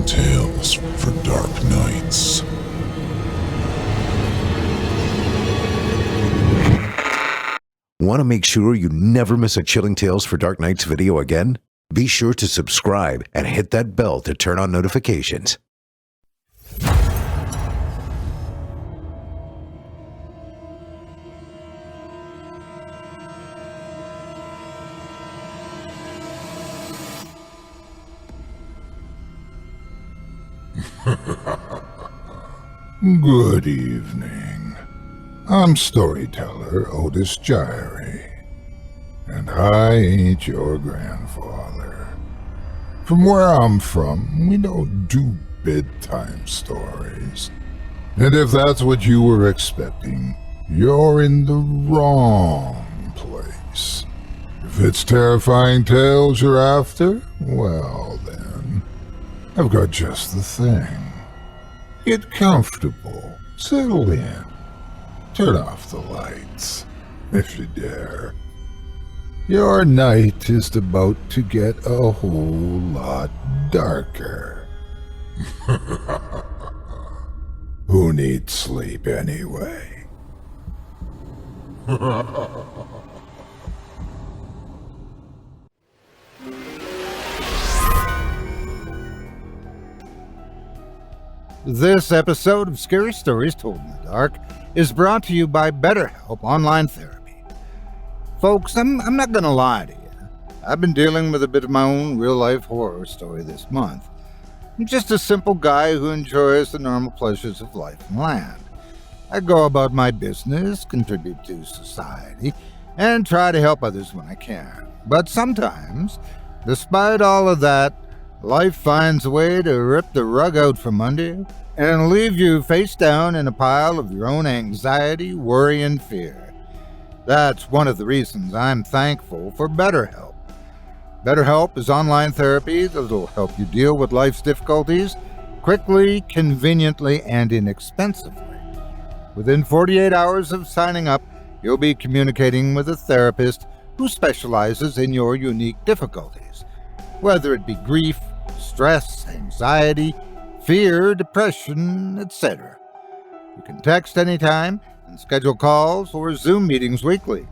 Terrifying tales for dark nights. Want to make sure you never miss a Chilling Tales for Dark Nights video again? Be sure to subscribe and hit that bell to turn on notifications. Good evening. I'm storyteller Otis Jiry, and I ain't your grandfather. From where I'm from, we don't do bedtime stories. And if that's what you were expecting, you're in the wrong place. If it's terrifying tales you're after, well then, I've got just the thing. Get comfortable, settle in, turn off the lights, if you dare. Your night is about to get a whole lot darker. Who needs sleep anyway? This episode of Scary Stories Told in the Dark is brought to you by BetterHelp Online Therapy. Folks, I'm not going to lie to you. I've been dealing with a bit of my own real-life horror story this month. I'm just a simple guy who enjoys the normal pleasures of life and land. I go about my business, contribute to society, and try to help others when I can. But sometimes, despite all of that, life finds a way to rip the rug out from under you and leave you face down in a pile of your own anxiety, worry, and fear. That's one of the reasons I'm thankful for BetterHelp. BetterHelp is online therapy that'll help you deal with life's difficulties quickly, conveniently, and inexpensively. Within 48 hours of signing up, you'll be communicating with a therapist who specializes in your unique difficulties, whether it be grief, stress, anxiety, fear, depression, etc. You can text anytime and schedule calls or Zoom meetings weekly.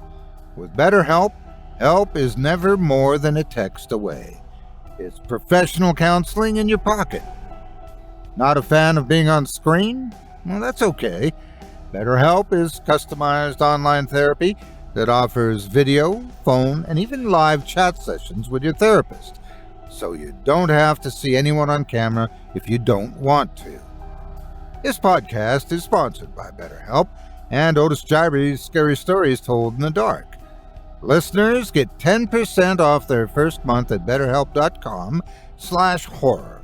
With BetterHelp, help is never more than a text away. It's professional counseling in your pocket. Not a fan of being on screen? Well, that's okay. BetterHelp is customized online therapy that offers video, phone, and even live chat sessions with your therapist, so you don't have to see anyone on camera if you don't want to. This podcast is sponsored by BetterHelp and Otis Jiry's Scary Stories Told in the Dark. Listeners get 10% off their first month at betterhelp.com/horror.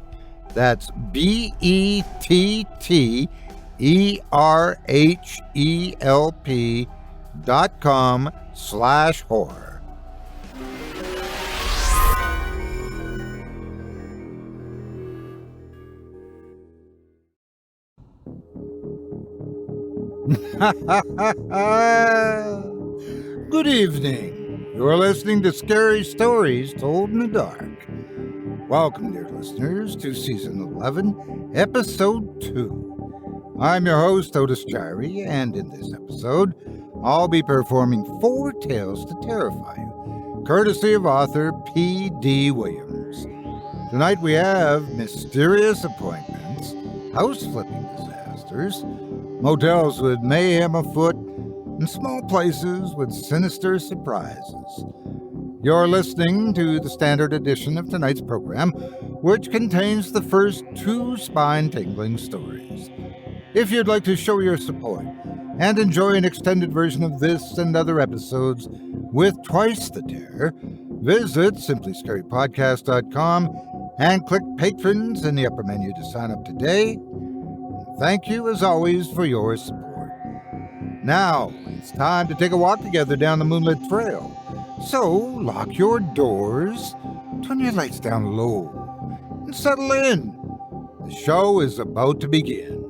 That's BetterHelp.com/horror. Good evening. You're listening to Scary Stories Told in the Dark. Welcome, dear listeners, to Season 11, Episode 2. I'm your host, Otis Jiry, and in this episode, I'll be performing 4 tales to terrify you, courtesy of author P.D. Williams. Tonight we have mysterious appointments, house-flipping disasters, motels with mayhem afoot, and small places with sinister surprises. You're listening to the standard edition of tonight's program, which contains the first 2 spine-tingling stories. If you'd like to show your support and enjoy an extended version of this and other episodes with twice the terror, visit simplyscarypodcast.com and click Patrons in the upper menu to sign up today. Thank you, as always, for your support. Now, it's time to take a walk together down the moonlit trail. So, lock your doors, turn your lights down low, and settle in. The show is about to begin.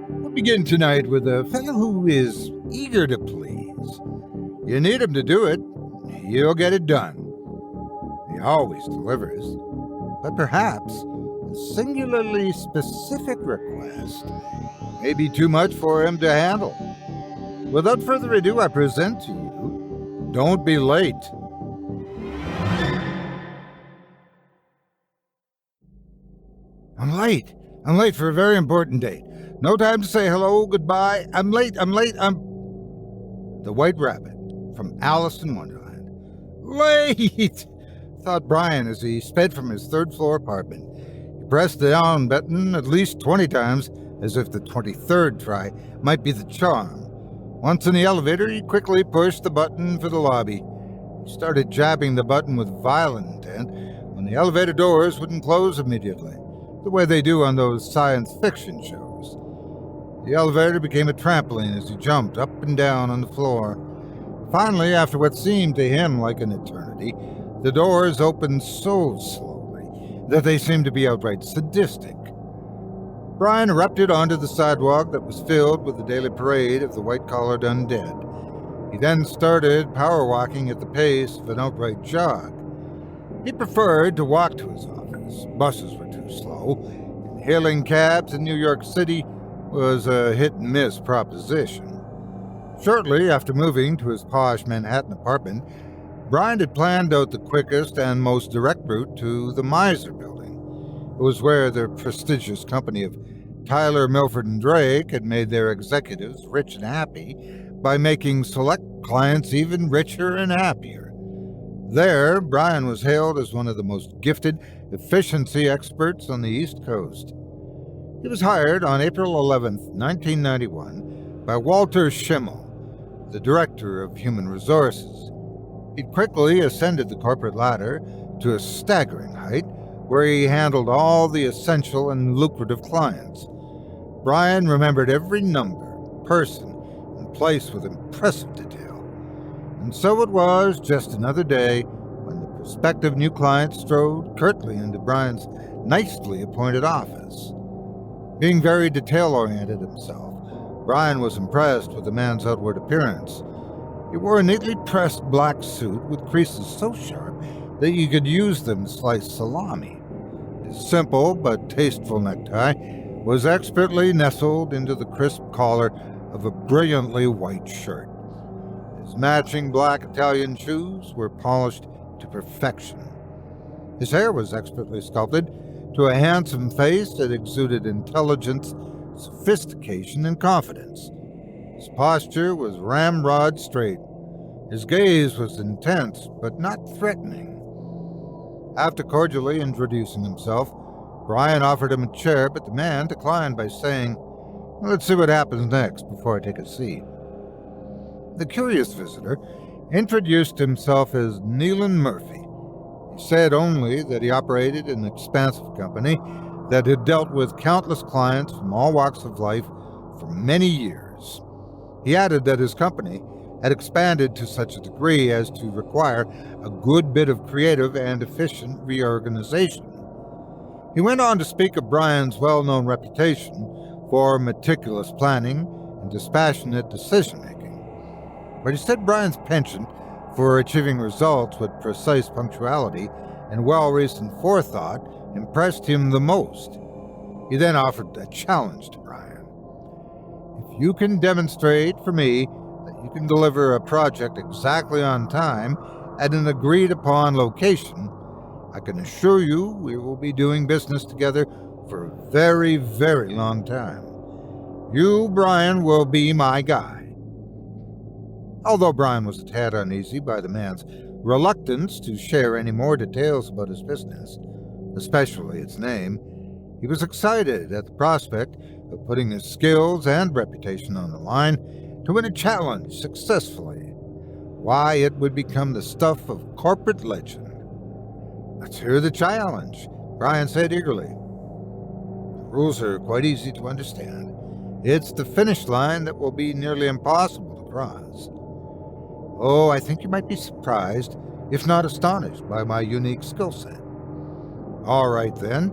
We'll begin tonight with a fellow who is eager to please. things. You need him to do it, he'll get it done. He always delivers. But perhaps a singularly specific request may be too much for him to handle. Without further ado, I present to you, Don't Be Late. I'm late for a very important date. No time to say hello, goodbye. I'm late. The White Rabbit from Alice in Wonderland. Late! Thought Brian as he sped from his third-floor apartment. He pressed the down button at least 20 times, as if the 23rd try might be the charm. Once in the elevator, he quickly pushed the button for the lobby. He started jabbing the button with violent intent when the elevator doors wouldn't close immediately, the way they do on those science fiction shows. The elevator became a trampoline as he jumped up and down on the floor. Finally, after what seemed to him like an eternity, the doors opened so slowly that they seemed to be outright sadistic. Brian erupted onto the sidewalk that was filled with the daily parade of the white-collared undead. He then started power-walking at the pace of an outright jog. He preferred to walk to his office. Buses were too slow, and hailing cabs in New York City was a hit-and-miss proposition. Shortly after moving to his posh Manhattan apartment, Brian had planned out the quickest and most direct route to the Miser Building. It was where the prestigious company of Tyler, Milford, and Drake had made their executives rich and happy by making select clients even richer and happier. There, Brian was hailed as one of the most gifted efficiency experts on the East Coast. He was hired on April 11, 1991, by Walter Schimmel, the director of human resources. He'd quickly ascended the corporate ladder to a staggering height, where he handled all the essential and lucrative clients. Brian remembered every number, person, and place with impressive detail. And so it was just another day when the prospective new client strode curtly into Brian's nicely appointed office. Being very detail-oriented himself, Brian was impressed with the man's outward appearance. He wore a neatly pressed black suit with creases so sharp that you could use them to slice salami. His simple but tasteful necktie was expertly nestled into the crisp collar of a brilliantly white shirt. His matching black Italian shoes were polished to perfection. His hair was expertly sculpted to a handsome face that exuded intelligence, sophistication, and confidence. His posture was ramrod straight. His gaze was intense, but not threatening. After cordially introducing himself, Brian offered him a chair, but the man declined by saying, "Let's see what happens next before I take a seat." The curious visitor introduced himself as Nealon Murphy. He said only that he operated an expansive company that had dealt with countless clients from all walks of life for many years. He added that his company had expanded to such a degree as to require a good bit of creative and efficient reorganization. He went on to speak of Brian's well-known reputation for meticulous planning and dispassionate decision-making. But he said Brian's penchant for achieving results with precise punctuality and well-reasoned forethought impressed him the most. He then offered a challenge to Brian. "If you can demonstrate for me that you can deliver a project exactly on time at an agreed-upon location, I can assure you we will be doing business together for a very, very long time. You, Brian, will be my guy." Although Brian was a tad uneasy by the man's reluctance to share any more details about his business, especially its name, he was excited at the prospect of putting his skills and reputation on the line to win a challenge successfully. Why, it would become the stuff of corporate legend. "Let's hear the challenge," Brian said eagerly. "The rules are quite easy to understand. It's the finish line that will be nearly impossible to cross. Oh, I think you might be surprised, if not astonished, by my unique skill set. All right, then.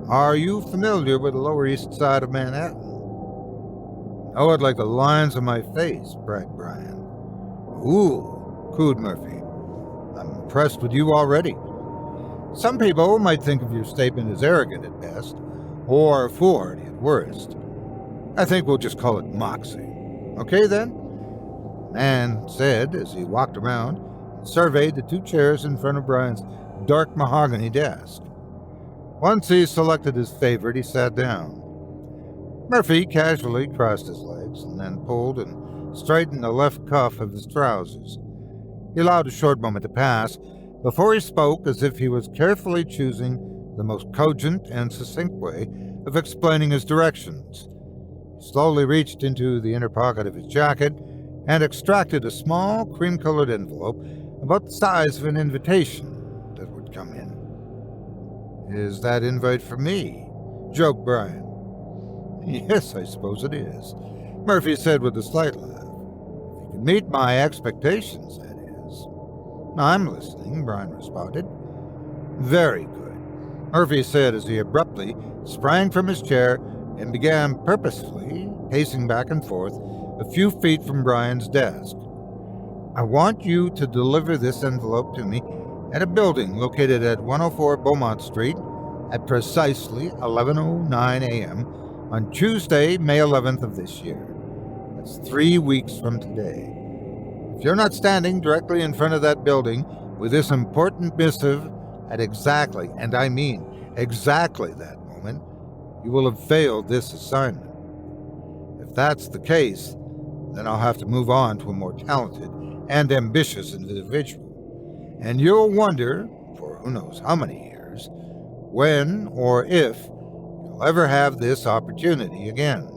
Are you familiar with the Lower East Side of Manhattan?" "Know it like the lines on my face," bragged Brian. Ooh, cooed Murphy. I'm impressed with you already. Some people might think of your statement as arrogant at best, or foolhardy at worst. I think we'll just call it moxie. Okay, then? The man said as he walked around and surveyed the two chairs in front of Brian's dark mahogany desk. Once he selected his favorite, he sat down. Murphy casually crossed his legs and then pulled and straightened the left cuff of his trousers. He allowed a short moment to pass before he spoke, as if he was carefully choosing the most cogent and succinct way of explaining his directions. He slowly reached into the inner pocket of his jacket and extracted a small cream-colored envelope about the size of an invitation that would come in. Is that invite for me? Joked Brian. Yes, I suppose it is, Murphy said with a slight laugh. If you can meet my expectations, that is. I'm listening, Brian responded. Very good, Murphy said as he abruptly sprang from his chair and began purposefully pacing back and forth a few feet from Brian's desk. I want you to deliver this envelope to me at a building located at 104 Beaumont Street at precisely 11:09 a.m. on Tuesday, May 11th of this year. That's 3 weeks from today. If you're not standing directly in front of that building with this important missive at exactly, and I mean exactly that moment, you will have failed this assignment. If that's the case, then I'll have to move on to a more talented and ambitious individual. And you'll wonder, for who knows how many years, when or if you'll ever have this opportunity again.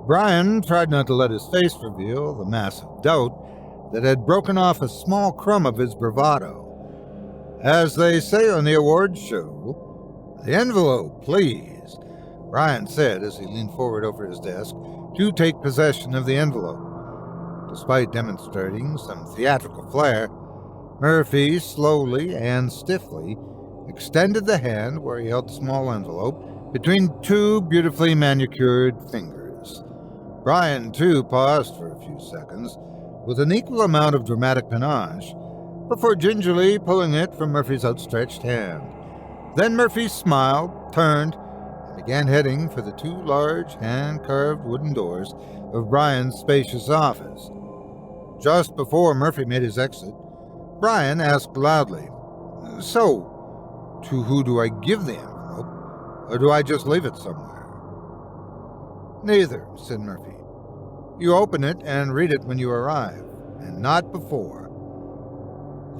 Brian tried not to let his face reveal the massive doubt that had broken off a small crumb of his bravado. As they say on the awards show, the envelope, please, Brian said as he leaned forward over his desk to take possession of the envelope. Despite demonstrating some theatrical flair, Murphy slowly and stiffly extended the hand where he held the small envelope between two beautifully manicured fingers. Brian, too, paused for a few seconds with an equal amount of dramatic panache before gingerly pulling it from Murphy's outstretched hand. Then Murphy smiled, turned, and began heading for the two large hand-carved wooden doors of Brian's spacious office. Just before Murphy made his exit, Brian asked loudly, So, to who do I give the envelope, or do I just leave it somewhere? Neither, said Murphy. You open it and read it when you arrive, and not before.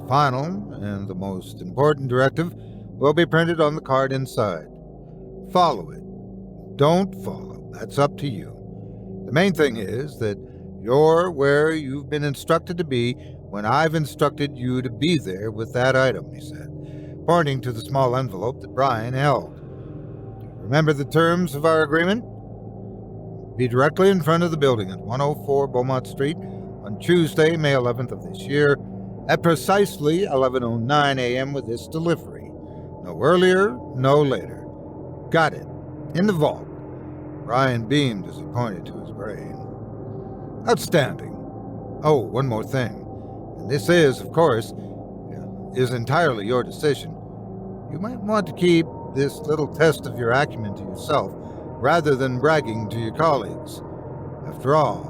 The final and the most important directive will be printed on the card inside. Follow it. Don't follow. That's up to you. The main thing is that you're where you've been instructed to be when I've instructed you to be there with that item, he said, pointing to the small envelope that Brian held. Do you remember the terms of our agreement? Be directly in front of the building at 104 Beaumont Street on Tuesday, May 11th of this year at precisely 11:09 a.m. with this delivery. No earlier, no later. Got it. In the vault. Brian beamed as he pointed to his brain. Outstanding. Oh, one more thing. And this is, of course, is entirely your decision. You might want to keep this little test of your acumen to yourself rather than bragging to your colleagues. After all,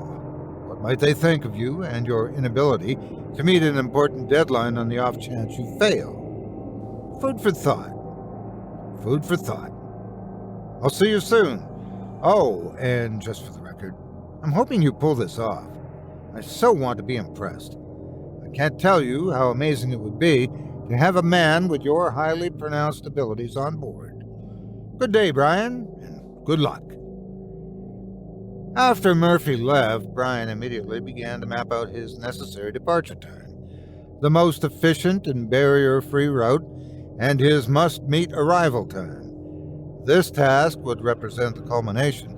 what might they think of you and your inability to meet an important deadline on the off chance you fail? Food for thought. Food for thought. I'll see you soon. Oh, and just for the record, I'm hoping you pull this off. I so want to be impressed. I can't tell you how amazing it would be to have a man with your highly pronounced abilities on board. Good day, Brian, and good luck. After Murphy left, Brian immediately began to map out his necessary departure time, the most efficient and barrier-free route, and his must-meet arrival time. This task would represent the culmination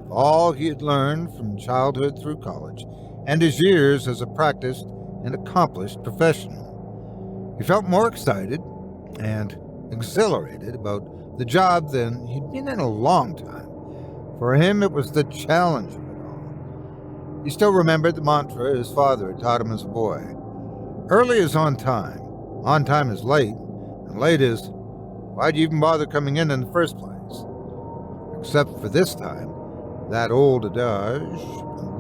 of all he had learned from childhood through college and his years as a practiced and accomplished professional. He felt more excited and exhilarated about the job than he'd been in a long time. For him, it was the challenge of it all. He still remembered the mantra his father had taught him as a boy. Early is on time is late, and late is, why'd you even bother coming in the first place? Except for this time, that old adage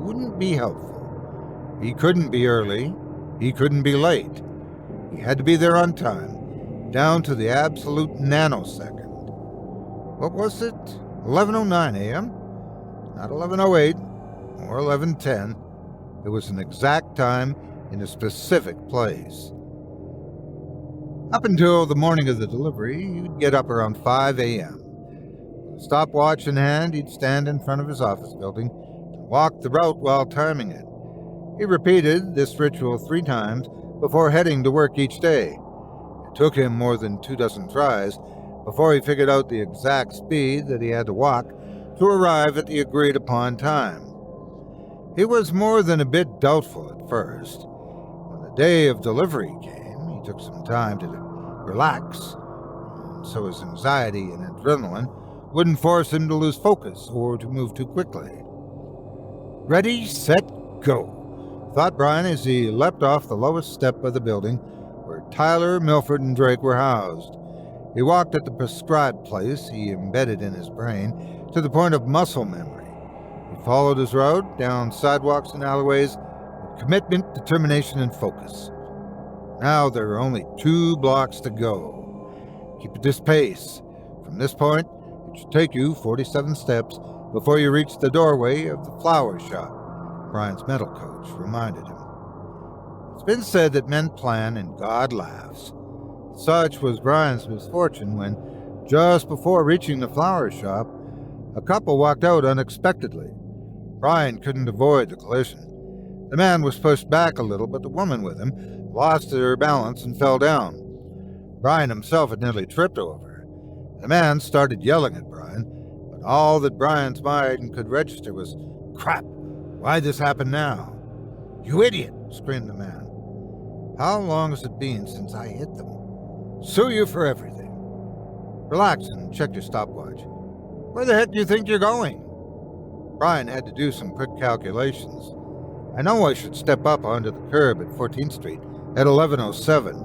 wouldn't be helpful. He couldn't be early, he couldn't be late. He had to be there on time, down to the absolute nanosecond. What was it? 11:09 a.m.? Not 11:08 or 11:10. It was an exact time in a specific place. Up until the morning of the delivery, he'd get up around 5 a.m. With a stopwatch in hand, he'd stand in front of his office building and walk the route while timing it. He repeated this ritual 3 times before heading to work each day. It took him more than 24 tries before he figured out the exact speed that he had to walk to arrive at the agreed-upon time. He was more than a bit doubtful at first. When the day of delivery came, he took some time to relax, so his anxiety and adrenaline wouldn't force him to lose focus or to move too quickly. Ready, set, go, thought Brian as he leapt off the lowest step of the building where Tyler, Milford, and Drake were housed. He walked at the prescribed place he embedded in his brain to the point of muscle memory. He followed his road down sidewalks and alleyways with commitment, determination, and focus. Now there were only 2 blocks to go. Keep at this pace. From this point, it should take you 47 steps before you reach the doorway of the flower shop, Brian's mental coach reminded him. It's been said that men plan and God laughs. Such was Brian's misfortune when, just before reaching the flower shop, a couple walked out unexpectedly. Brian couldn't avoid the collision. The man was pushed back a little, but the woman with him lost her balance and fell down. Brian himself had nearly tripped over. The man started yelling at Brian, but all that Brian's mind could register was, "Crap! Why'd this happen now?" "You idiot!" screamed the man. "How long has it been since I hit them? Sue you for everything." "Relax and check your stopwatch." "Where the heck do you think you're going?" Brian had to do some quick calculations. "I know I should step up onto the curb at 14th Street at 11:07.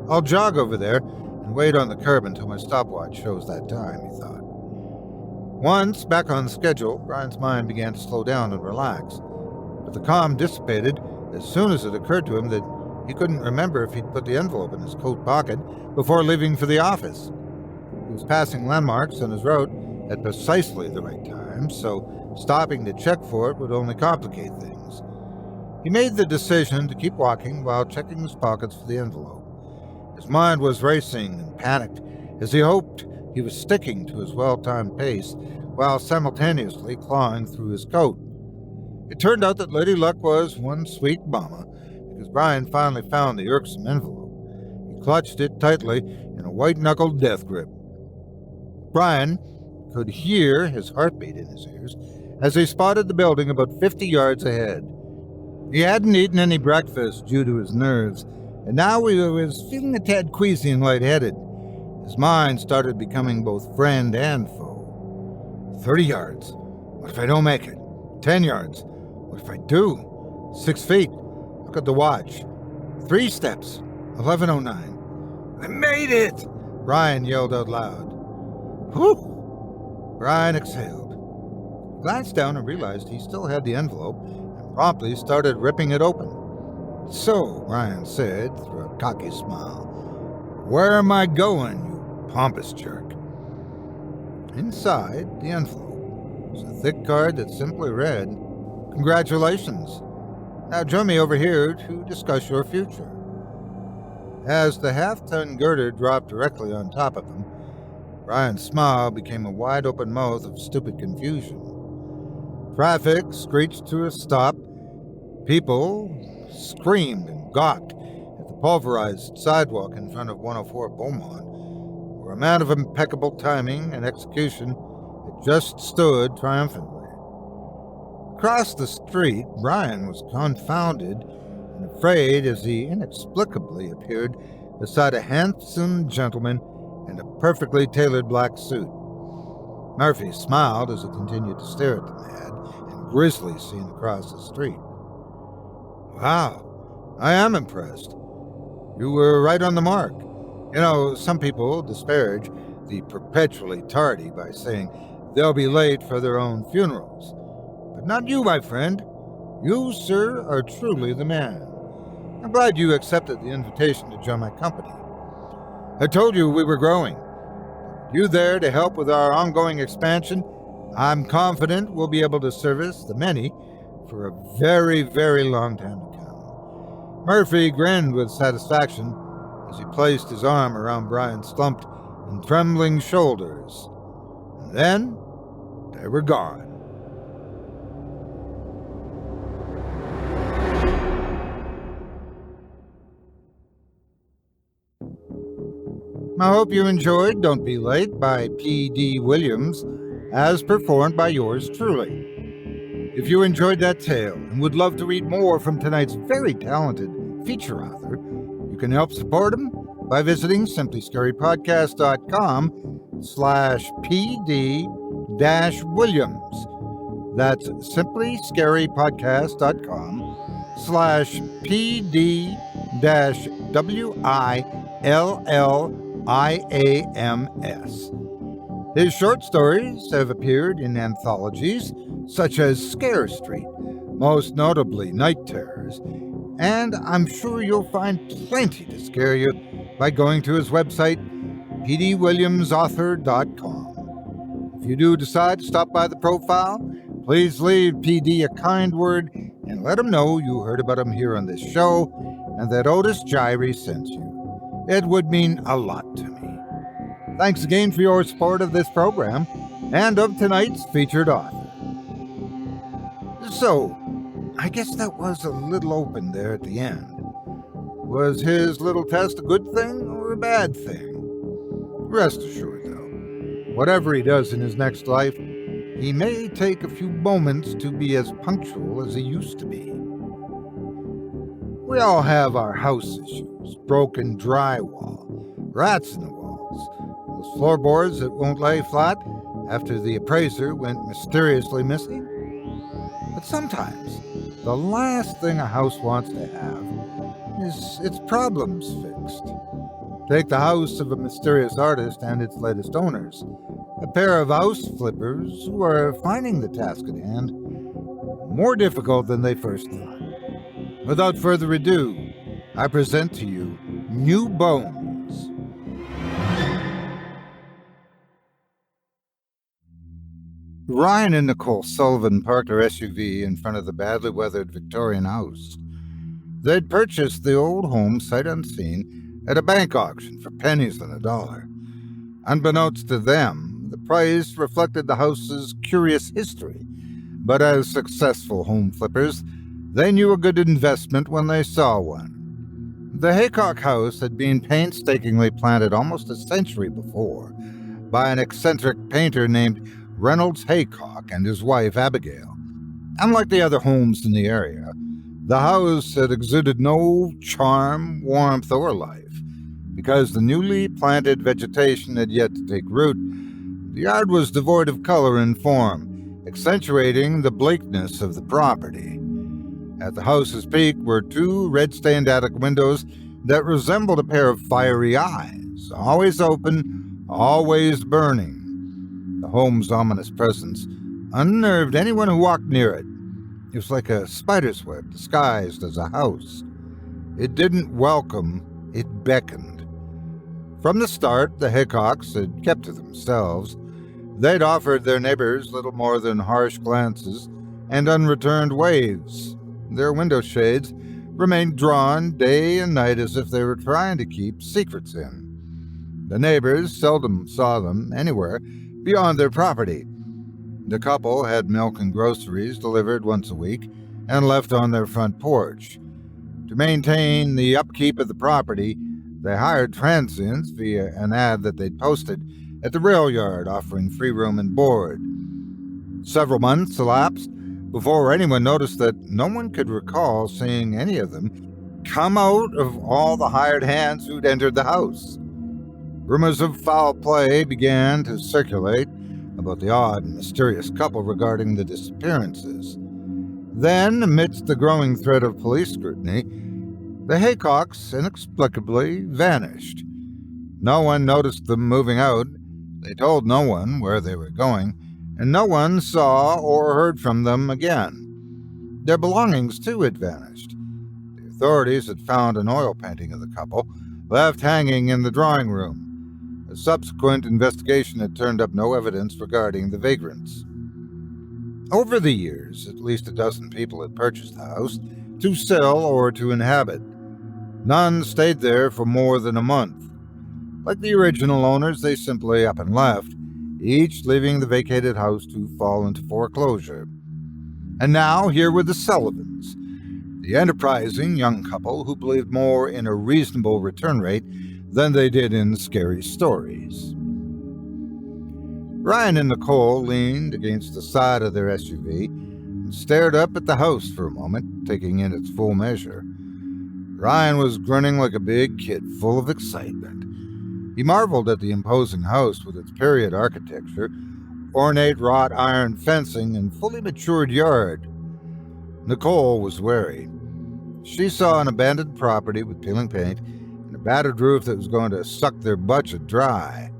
I'll jog over there and wait on the curb until my stopwatch shows that time," he thought. Once back on schedule, Brian's mind began to slow down and relax. But the calm dissipated as soon as it occurred to him that he couldn't remember if he'd put the envelope in his coat pocket before leaving for the office. He was passing landmarks on his road at precisely the right time, so stopping to check for it would only complicate things. He made the decision to keep walking while checking his pockets for the envelope. His mind was racing and panicked as he hoped he was sticking to his well-timed pace while simultaneously clawing through his coat. It turned out that Lady Luck was one sweet mama, because Brian finally found the irksome envelope. He clutched it tightly in a white-knuckled death grip. Brian could hear his heartbeat in his ears as he spotted the building about 50 yards ahead. He hadn't eaten any breakfast due to his nerves, and now he was feeling a tad queasy and lightheaded. His mind started becoming both friend and foe. 30 yards. What if I don't make it? 10 yards. What if I do? 6 feet. Look at the watch. 3 steps. 11:09. I made it! Brian yelled out loud. Whew! Brian exhaled. He glanced down and realized he still had the envelope and promptly started ripping it open. "So," Brian said through a cocky smile, "where am I going, you pompous jerk?" Inside the envelope was a thick card that simply read, "Congratulations. Now join me over here to discuss your future." As the half-ton girder dropped directly on top of him, Brian's smile became a wide-open mouth of stupid confusion. Traffic screeched to a stop. People screamed and gawked at the pulverized sidewalk in front of 104 Beaumont, where a man of impeccable timing and execution had just stood triumphantly. Across the street, Brian was confounded and afraid as he inexplicably appeared beside a handsome gentleman in a perfectly tailored black suit. Murphy smiled as he continued to stare at the man and grizzly seen across the street. Wow, I am impressed. You were right on the mark. You know, some people disparage the perpetually tardy by saying they'll be late for their own funerals. But not you, my friend. You, sir, are truly the man. I'm glad you accepted the invitation to join my company. I told you we were growing. You there to help with our ongoing expansion, I'm confident we'll be able to service the many for a very, very long time to come. Murphy grinned with satisfaction as he placed his arm around Brian's slumped and trembling shoulders. And then they were gone. I hope you enjoyed Don't Be Late by P.D. Williams, as performed by yours truly. If you enjoyed that tale and would love to read more from tonight's very talented feature author, you can help support him by visiting simplyscarypodcast.com/PD-Williams. That's simplyscarypodcast.com/PD-WILLIAMS. His short stories have appeared in anthologies such as Scare Street, most notably Night Terrors, and I'm sure you'll find plenty to scare you by going to his website, pdwilliamsauthor.com. If you do decide to stop by the profile, please leave PD a kind word and let him know you heard about him here on this show and that Otis Jiry sent you. It would mean a lot to me. Thanks again for your support of this program and of tonight's featured author. So, I guess that was a little open there at the end. Was his little test a good thing or a bad thing? Rest assured, though, whatever he does in his next life, he may take a few moments to be as punctual as he used to be. We all have our house issues, broken drywall, rats in the walls, those floorboards that won't lay flat after the appraiser went mysteriously missing. But sometimes, the last thing a house wants to have is its problems fixed. Take the house of a mysterious artist and its latest owners, a pair of house flippers who are finding the task at hand more difficult than they first thought. Without further ado, I present to you New Bones. Ryan and Nicole Sullivan parked their SUV in front of the badly weathered Victorian house. They'd purchased the old home sight unseen at a bank auction for pennies on the dollar. Unbeknownst to them, the price reflected the house's curious history, but as successful home flippers, they knew a good investment when they saw one. The Haycock house had been painstakingly planted almost a century before by an eccentric painter named Reynolds Haycock and his wife Abigail. Unlike the other homes in the area, the house had exuded no charm, warmth, or life. Because the newly planted vegetation had yet to take root, the yard was devoid of color and form, accentuating the bleakness of the property. At the house's peak were two red-stained attic windows that resembled a pair of fiery eyes, always open, always burning. The home's ominous presence unnerved anyone who walked near it. It was like a spider's web disguised as a house. It didn't welcome, it beckoned. From the start, the Haycocks had kept to themselves. They'd offered their neighbors little more than harsh glances and unreturned waves. Their window shades remained drawn day and night as if they were trying to keep secrets in. The neighbors seldom saw them anywhere beyond their property. The couple had milk and groceries delivered once a week and left on their front porch. To maintain the upkeep of the property, they hired transients via an ad that they'd posted at the rail yard offering free room and board. Several months elapsed before anyone noticed that no one could recall seeing any of them come out of all the hired hands who'd entered the house. Rumors of foul play began to circulate about the odd and mysterious couple regarding the disappearances. Then, amidst the growing threat of police scrutiny, the Haycocks inexplicably vanished. No one noticed them moving out, they told no one where they were going, and no one saw or heard from them again. Their belongings, too, had vanished. The authorities had found an oil painting of the couple, left hanging in the drawing room. A subsequent investigation had turned up no evidence regarding the vagrants. Over the years, at least a dozen people had purchased the house to sell or to inhabit. None stayed there for more than a month. Like the original owners, they simply up and left, each leaving the vacated house to fall into foreclosure. And now here were the Sullivans, the enterprising young couple who believed more in a reasonable return rate than they did in scary stories. Ryan and Nicole leaned against the side of their SUV and stared up at the house for a moment, taking in its full measure. Ryan was grinning like a big kid, full of excitement. He marveled at the imposing house with its period architecture, ornate wrought iron fencing, and fully matured yard. Nicole was wary. She saw an abandoned property with peeling paint and a battered roof that was going to suck their budget dry.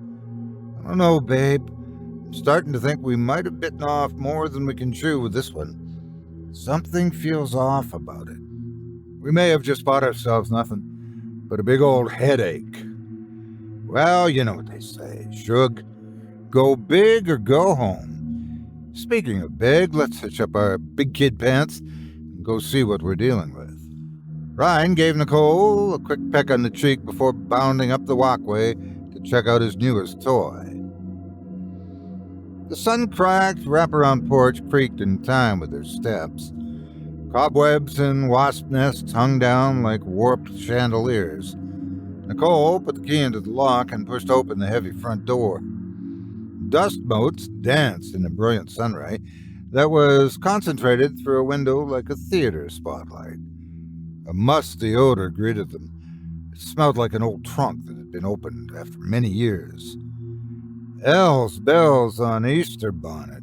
I don't know, babe. I'm starting to think we might have bitten off more than we can chew with this one. Something feels off about it. We may have just bought ourselves nothing but a big old headache. Well, you know what they say, Shug. Go big or go home. Speaking of big, let's hitch up our big kid pants and go see what we're dealing with. Ryan gave Nicole a quick peck on the cheek before bounding up the walkway to check out his newest toy. The sun-cracked wraparound porch creaked in time with their steps. Cobwebs and wasp nests hung down like warped chandeliers. Nicole put the key into the lock and pushed open the heavy front door. Dust motes danced in the brilliant sunray that was concentrated through a window like a theater spotlight. A musty odor greeted them. It smelled like an old trunk that had been opened after many years. Elves bells on Easter bonnet,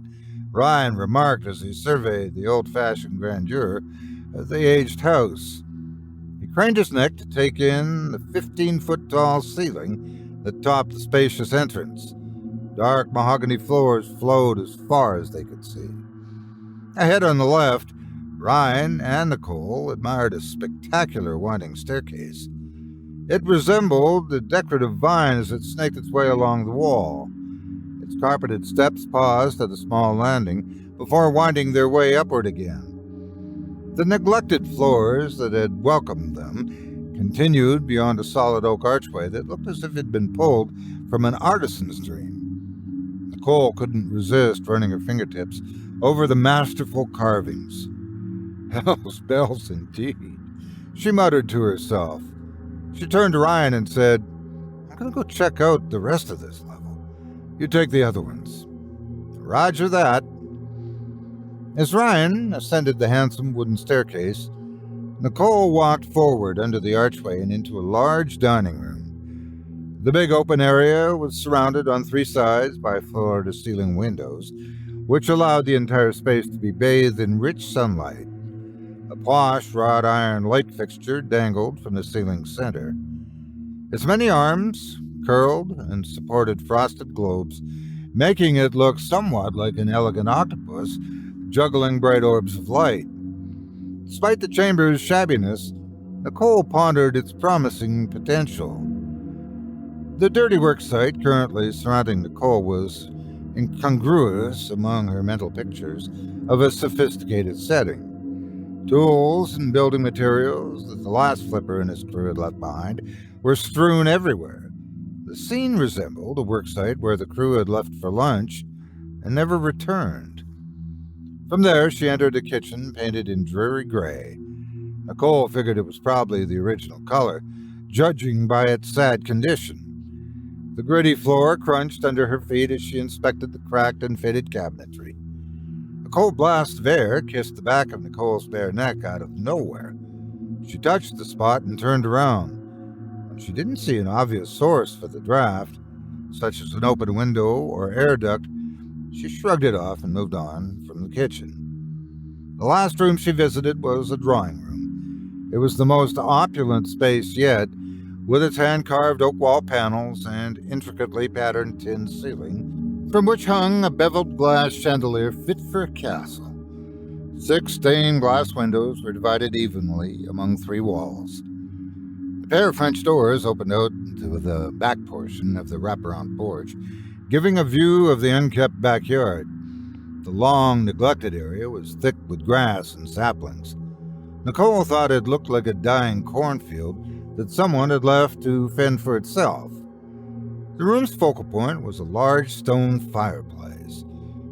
Ryan remarked as he surveyed the old-fashioned grandeur of the aged house. He craned his neck to take in the 15-foot-tall ceiling that topped the spacious entrance. Dark mahogany floors flowed as far as they could see. Ahead on the left, Ryan and Nicole admired a spectacular winding staircase. It resembled a decorative vine as it snaked its way along the wall. Its carpeted steps paused at a small landing before winding their way upward again. The neglected floors that had welcomed them continued beyond a solid oak archway that looked as if it had been pulled from an artisan's dream. Nicole couldn't resist running her fingertips over the masterful carvings. Hell's bells indeed, she muttered to herself. She turned to Ryan and said, I'm going to go check out the rest of this level. You take the other ones. Roger that. As Ryan ascended the handsome wooden staircase, Nicole walked forward under the archway and into a large dining room. The big open area was surrounded on three sides by floor-to-ceiling windows, which allowed the entire space to be bathed in rich sunlight. A plush wrought iron light fixture dangled from the ceiling's center. Its many arms curled and supported frosted globes, making it look somewhat like an elegant octopus juggling bright orbs of light. Despite the chamber's shabbiness, Nicole pondered its promising potential. The dirty work site currently surrounding Nicole was incongruous among her mental pictures of a sophisticated setting. Tools and building materials that the last flipper and his crew had left behind were strewn everywhere. The scene resembled a worksite where the crew had left for lunch and never returned. From there, she entered a kitchen painted in dreary gray. Nicole figured it was probably the original color, judging by its sad condition. The gritty floor crunched under her feet as she inspected the cracked and faded cabinetry. A cold blast of air kissed the back of Nicole's bare neck out of nowhere. She touched the spot and turned around. When she didn't see an obvious source for the draft, such as an open window or air duct, she shrugged it off and moved on from the kitchen. The last room she visited was a drawing room. It was the most opulent space yet, with its hand-carved oak wall panels and intricately patterned tin ceiling, from which hung a beveled glass chandelier fit for a castle. 6 stained glass windows were divided evenly among 3 walls. A pair of French doors opened out into the back portion of the wraparound porch, giving a view of the unkept backyard. The long, neglected area was thick with grass and saplings. Nicole thought it looked like a dying cornfield that someone had left to fend for itself. The room's focal point was a large stone fireplace.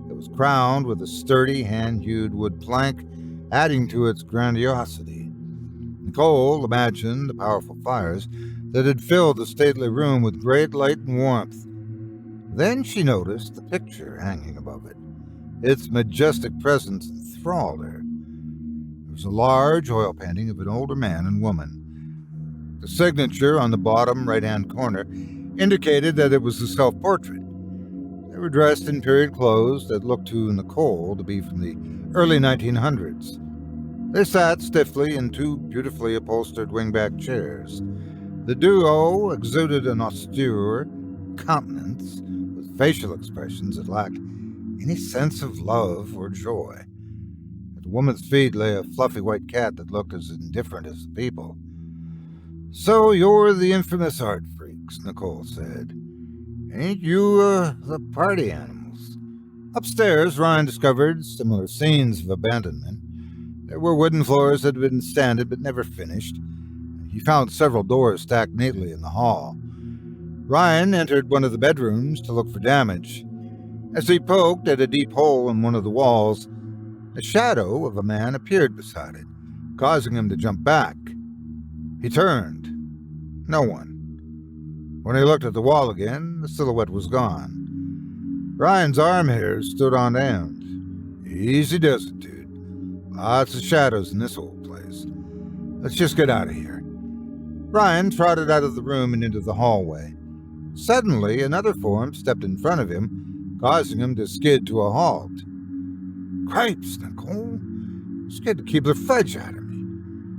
It was crowned with a sturdy, hand-hewed wood plank, adding to its grandiosity. Nicole imagined the powerful fires that had filled the stately room with great light and warmth. Then she noticed the picture hanging above it. Its majestic presence enthralled her. It was a large oil painting of an older man and woman. The signature on the bottom right-hand corner indicated that it was a self-portrait. They were dressed in period clothes that looked to Nicole to be from the early 1900s. They sat stiffly in 2 beautifully upholstered wingback chairs. The duo exuded an austere countenance with facial expressions that lacked any sense of love or joy. At the woman's feet lay a fluffy white cat that looked as indifferent as the people. "So you're the infamous art freaks," Nicole said. "Ain't you, the party animals?" Upstairs, Ryan discovered similar scenes of abandonment. There were wooden floors that had been sanded but never finished. He found several doors stacked neatly in the hall. Ryan entered one of the bedrooms to look for damage. As he poked at a deep hole in one of the walls, a shadow of a man appeared beside it, causing him to jump back. He turned. No one. When he looked at the wall again, the silhouette was gone. Ryan's arm hairs stood on end. "Easy does it, dude. Lots of shadows in this old place. Let's just get out of here." Ryan trotted out of the room and into the hallway. Suddenly, another form stepped in front of him, causing him to skid to a halt. "Cripes, Nicole! You scared the Keebler fudge out of me."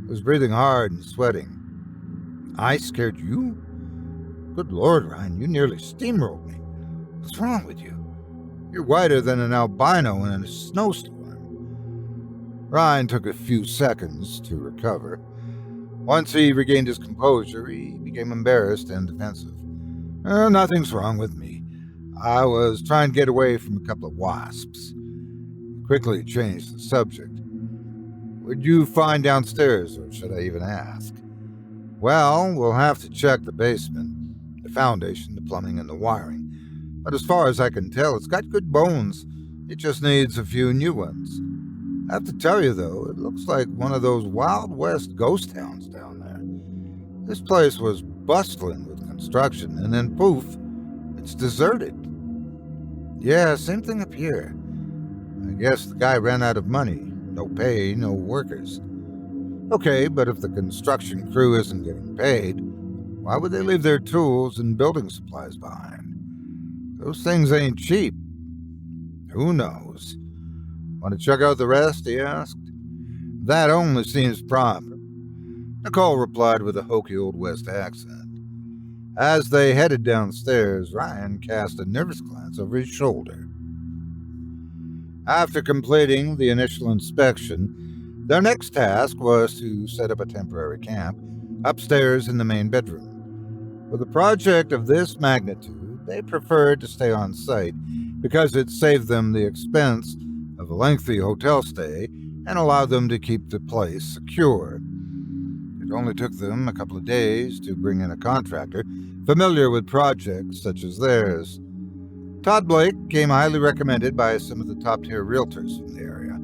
I was breathing hard and sweating. "I scared you? Good Lord, Ryan, you nearly steamrolled me. What's wrong with you? You're whiter than an albino in a snowstorm." Ryan took a few seconds to recover. Once he regained his composure, he became embarrassed and defensive. "Nothing's wrong with me. I was trying to get away from a couple of wasps." He quickly changed the subject. "What'd you find downstairs, or should I even ask?" "Well, we'll have to check the basement, the foundation, the plumbing, and the wiring. But as far as I can tell, it's got good bones. It just needs a few new ones. I have to tell you, though, it looks like one of those Wild West ghost towns down there. This place was bustling with construction, and then poof, it's deserted." "Yeah, same thing up here. I guess the guy ran out of money. No pay, no workers." "Okay, but if the construction crew isn't getting paid, why would they leave their tools and building supplies behind? Those things ain't cheap." "Who knows? Want to check out the rest?" he asked. "That only seems proper," Nicole replied with a hokey old West accent. As they headed downstairs, Ryan cast a nervous glance over his shoulder. After completing the initial inspection, their next task was to set up a temporary camp upstairs in the main bedroom. With a project of this magnitude, they preferred to stay on site because it saved them the expense of a lengthy hotel stay and allowed them to keep the place secure. It only took them a couple of days to bring in a contractor familiar with projects such as theirs. Todd Blake came highly recommended by some of the top-tier realtors from the area.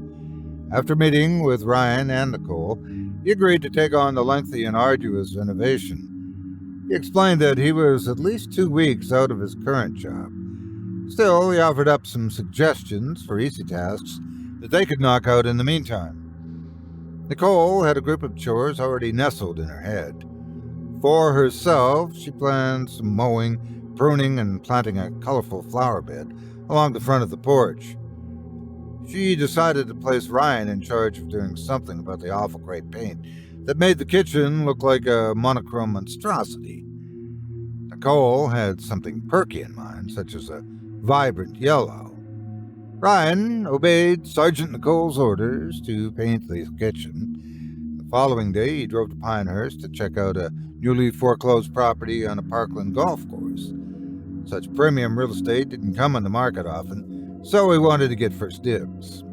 After meeting with Ryan and Nicole, he agreed to take on the lengthy and arduous renovation. He explained that he was at least 2 weeks out of his current job. Still, he offered up some suggestions for easy tasks that they could knock out in the meantime. Nicole had a group of chores already nestled in her head. For herself, she planned some mowing, pruning, and planting a colorful flower bed along the front of the porch. She decided to place Ryan in charge of doing something about the awful great paint that made the kitchen look like a monochrome monstrosity. Nicole had something perky in mind, such as a vibrant yellow. Ryan obeyed Sergeant Nicole's orders to paint the kitchen. The following day, he drove to Pinehurst to check out a newly foreclosed property on a Parkland golf course. Such premium real estate didn't come on the market often, so he wanted to get first dibs.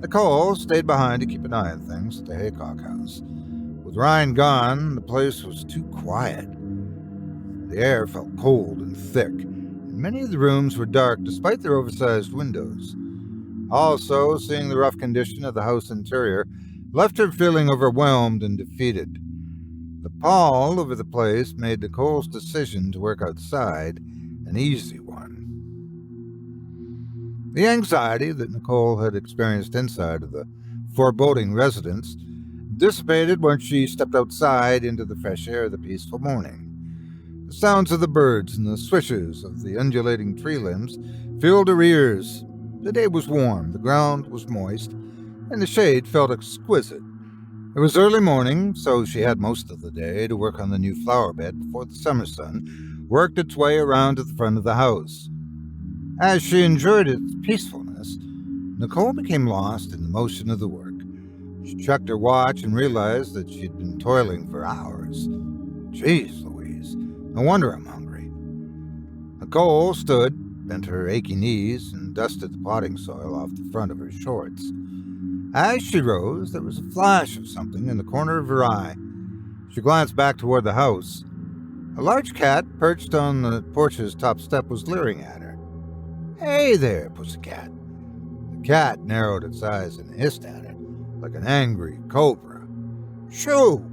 Nicole stayed behind to keep an eye on things at the Haycock house. With Ryan gone, the place was too quiet. The air felt cold and thick, and many of the rooms were dark despite their oversized windows. Also, seeing the rough condition of the house interior left her feeling overwhelmed and defeated. The pall over the place made Nicole's decision to work outside an easy one. The anxiety that Nicole had experienced inside of the foreboding residence dissipated once she stepped outside into the fresh air of the peaceful morning. The sounds of the birds and the swishes of the undulating tree limbs filled her ears. The day was warm, the ground was moist, and the shade felt exquisite. It was early morning, so she had most of the day to work on the new flower bed before the summer sun worked its way around to the front of the house. As she enjoyed its peacefulness, Nicole became lost in the motion of the work. She checked her watch and realized that she'd been toiling for hours. Jeez Louise, no wonder I'm hungry. Nicole stood, bent her achy knees, and dusted the potting soil off the front of her shorts. As she rose, there was a flash of something in the corner of her eye. She glanced back toward the house. A large cat perched on the porch's top step was leering at her. "Hey there, pussycat." The cat narrowed its eyes and hissed at her like an angry cobra. "Shoo!"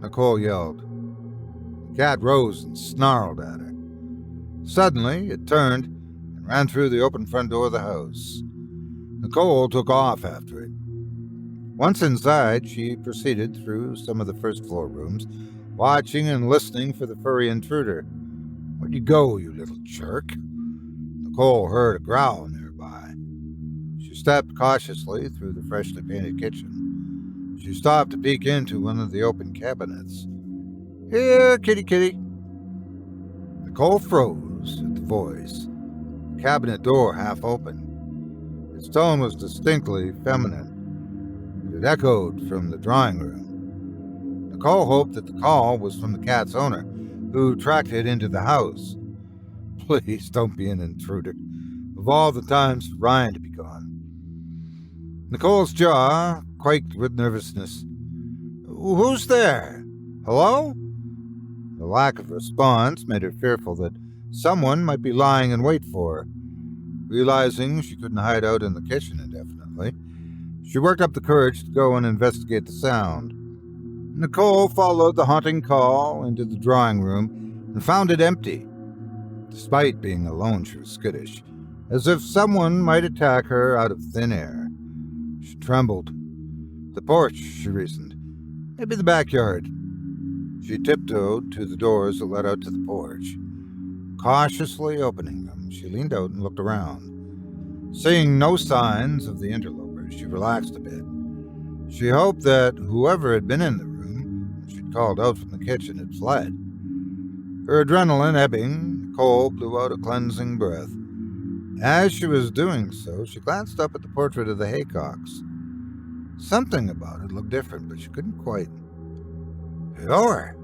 Nicole yelled. The cat rose and snarled at her. Suddenly, it turned and ran through the open front door of the house. Nicole took off after it. Once inside, she proceeded through some of the first-floor rooms, watching and listening for the furry intruder. "Where'd you go, you little jerk?" Nicole heard a growl nearby. She stepped cautiously through the freshly painted kitchen. She stopped to peek into one of the open cabinets. "Here, kitty kitty." Nicole froze at the voice, the cabinet door half open. Its tone was distinctly feminine. It echoed from the drawing room. Nicole hoped that the call was from the cat's owner, who tracked it into the house. Please don't be an intruder. Of all the times for Ryan to be gone. Nicole's jaw quaked with nervousness. "Who's there? Hello?" The lack of response made her fearful that someone might be lying in wait for her. Realizing she couldn't hide out in the kitchen indefinitely, she worked up the courage to go and investigate the sound. Nicole followed the haunting call into the drawing room and found it empty. Despite being alone, she was skittish, as if someone might attack her out of thin air. She trembled. The porch, she reasoned. Maybe the backyard. She tiptoed to the doors that led out to the porch. Cautiously opening them, she leaned out and looked around. Seeing no signs of the interlopers, she relaxed a bit. She hoped that whoever had been in the room, when she'd called out from the kitchen, had fled. Her adrenaline ebbing, Nicole blew out a cleansing breath. As she was doing so, she glanced up at the portrait of the Haycocks. Something about it looked different, but she couldn't quite. Lord!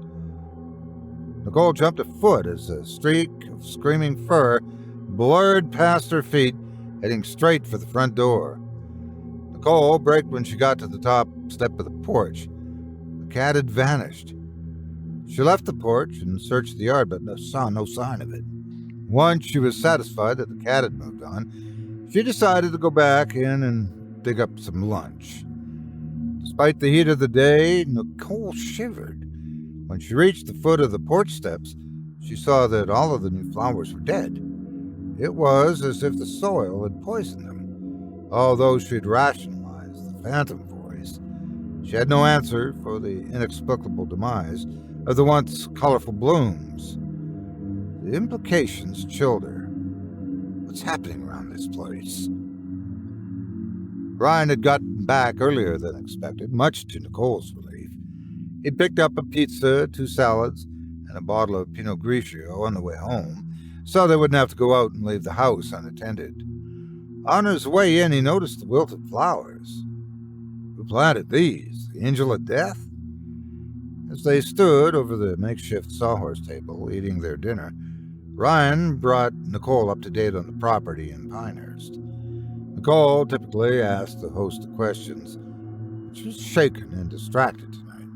Nicole jumped a foot as a streak of screaming fur blurred past her feet, heading straight for the front door. Nicole braked when she got to the top step of the porch. The cat had vanished. She left the porch and searched the yard, but saw no sign of it. Once she was satisfied that the cat had moved on, she decided to go back in and dig up some lunch. Despite the heat of the day, Nicole shivered. When she reached the foot of the porch steps, she saw that all of the new flowers were dead. It was as if the soil had poisoned them. Although she'd rationalized the phantom voice, she had no answer for the inexplicable demise of the once colorful blooms. The implications chilled her. What's happening around this place? Ryan had gotten back earlier than expected, much to Nicole's relief. He'd picked up a pizza, 2 salads, and a bottle of Pinot Grigio on the way home, so they wouldn't have to go out and leave the house unattended. On his way in, he noticed the wilted flowers. Who planted these? The Angel of Death? As they stood over the makeshift sawhorse table, eating their dinner, Ryan brought Nicole up to date on the property in Pinehurst. Nicole typically asked the host of questions. She was shaken and distracted tonight.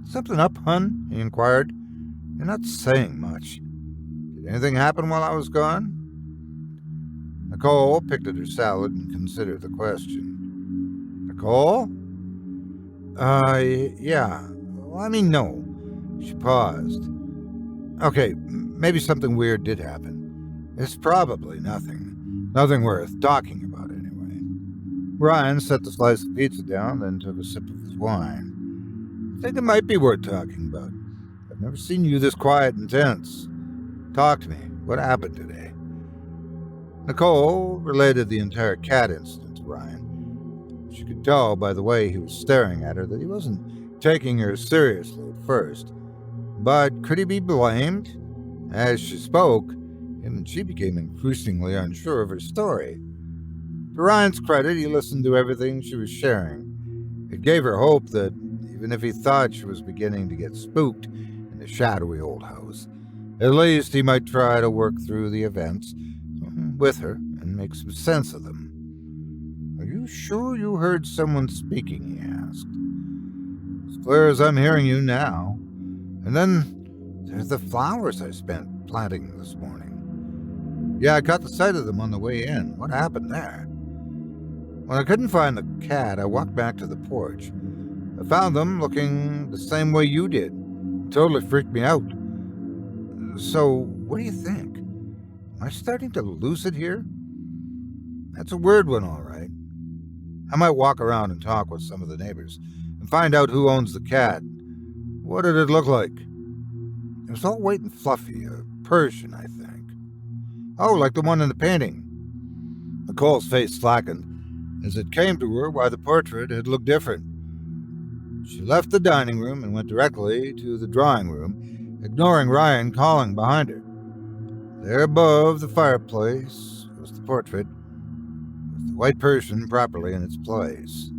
"Something up, hun?" he inquired. "You're not saying much. Did anything happen while I was gone?" Nicole picked at her salad and considered the question. "Nicole?" Yeah. Well, I mean, no." She paused. "Okay, maybe something weird did happen. It's probably nothing. Nothing worth talking about, anyway." Ryan set the slice of pizza down, then took a sip of his wine. "I think it might be worth talking about. I've never seen you this quiet and tense. Talk to me. What happened today?" Nicole related the entire cat incident to Ryan. She could tell by the way he was staring at her that he wasn't taking her seriously at first. But could he be blamed? As she spoke, him and she became increasingly unsure of her story. To Ryan's credit, he listened to everything she was sharing. It gave her hope that, even if he thought she was beginning to get spooked in the shadowy old house, at least he might try to work through the events with her and make some sense of them. "Are you sure you heard someone speaking?" he asked. "As clear as I'm hearing you now. And then there's the flowers I spent planting this morning. Yeah, I caught the sight of them on the way in. What happened there?" "When I couldn't find the cat, I walked back to the porch. I found them looking the same way you did. It totally freaked me out. So, what do you think? Am I starting to lose it here? That's a weird one, all right. I might walk around and talk with some of the neighbors and find out who owns the cat. What did it look like?" "It was all white and fluffy, a Persian, I think." "Oh, like the one in the painting." Nicole's face slackened as it came to her why the portrait had looked different. She left the dining room and went directly to the drawing room, ignoring Ryan calling behind her. There above the fireplace was the portrait, with the white Persian properly in its place.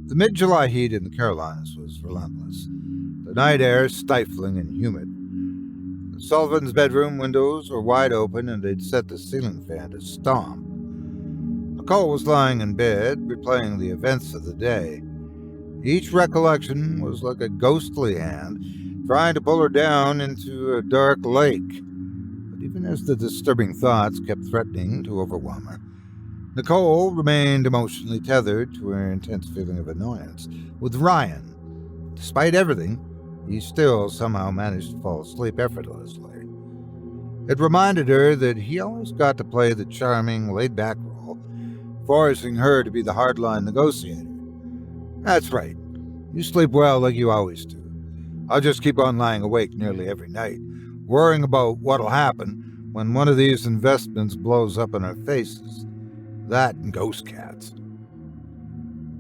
The mid-July heat in the Carolinas was relentless, the night air stifling and humid. Sullivan's bedroom windows were wide open, and they'd set the ceiling fan to stomp. Nicole was lying in bed, replaying the events of the day. Each recollection was like a ghostly hand trying to pull her down into a dark lake. But even as the disturbing thoughts kept threatening to overwhelm her, Nicole remained emotionally tethered to her intense feeling of annoyance with Ryan. Despite everything, he still somehow managed to fall asleep effortlessly. It reminded her that he always got to play the charming, laid-back role, forcing her to be the hardline negotiator. "That's right. You sleep well like you always do. I'll just keep on lying awake nearly every night, worrying about what'll happen when one of these investments blows up in our faces. That and ghost cats."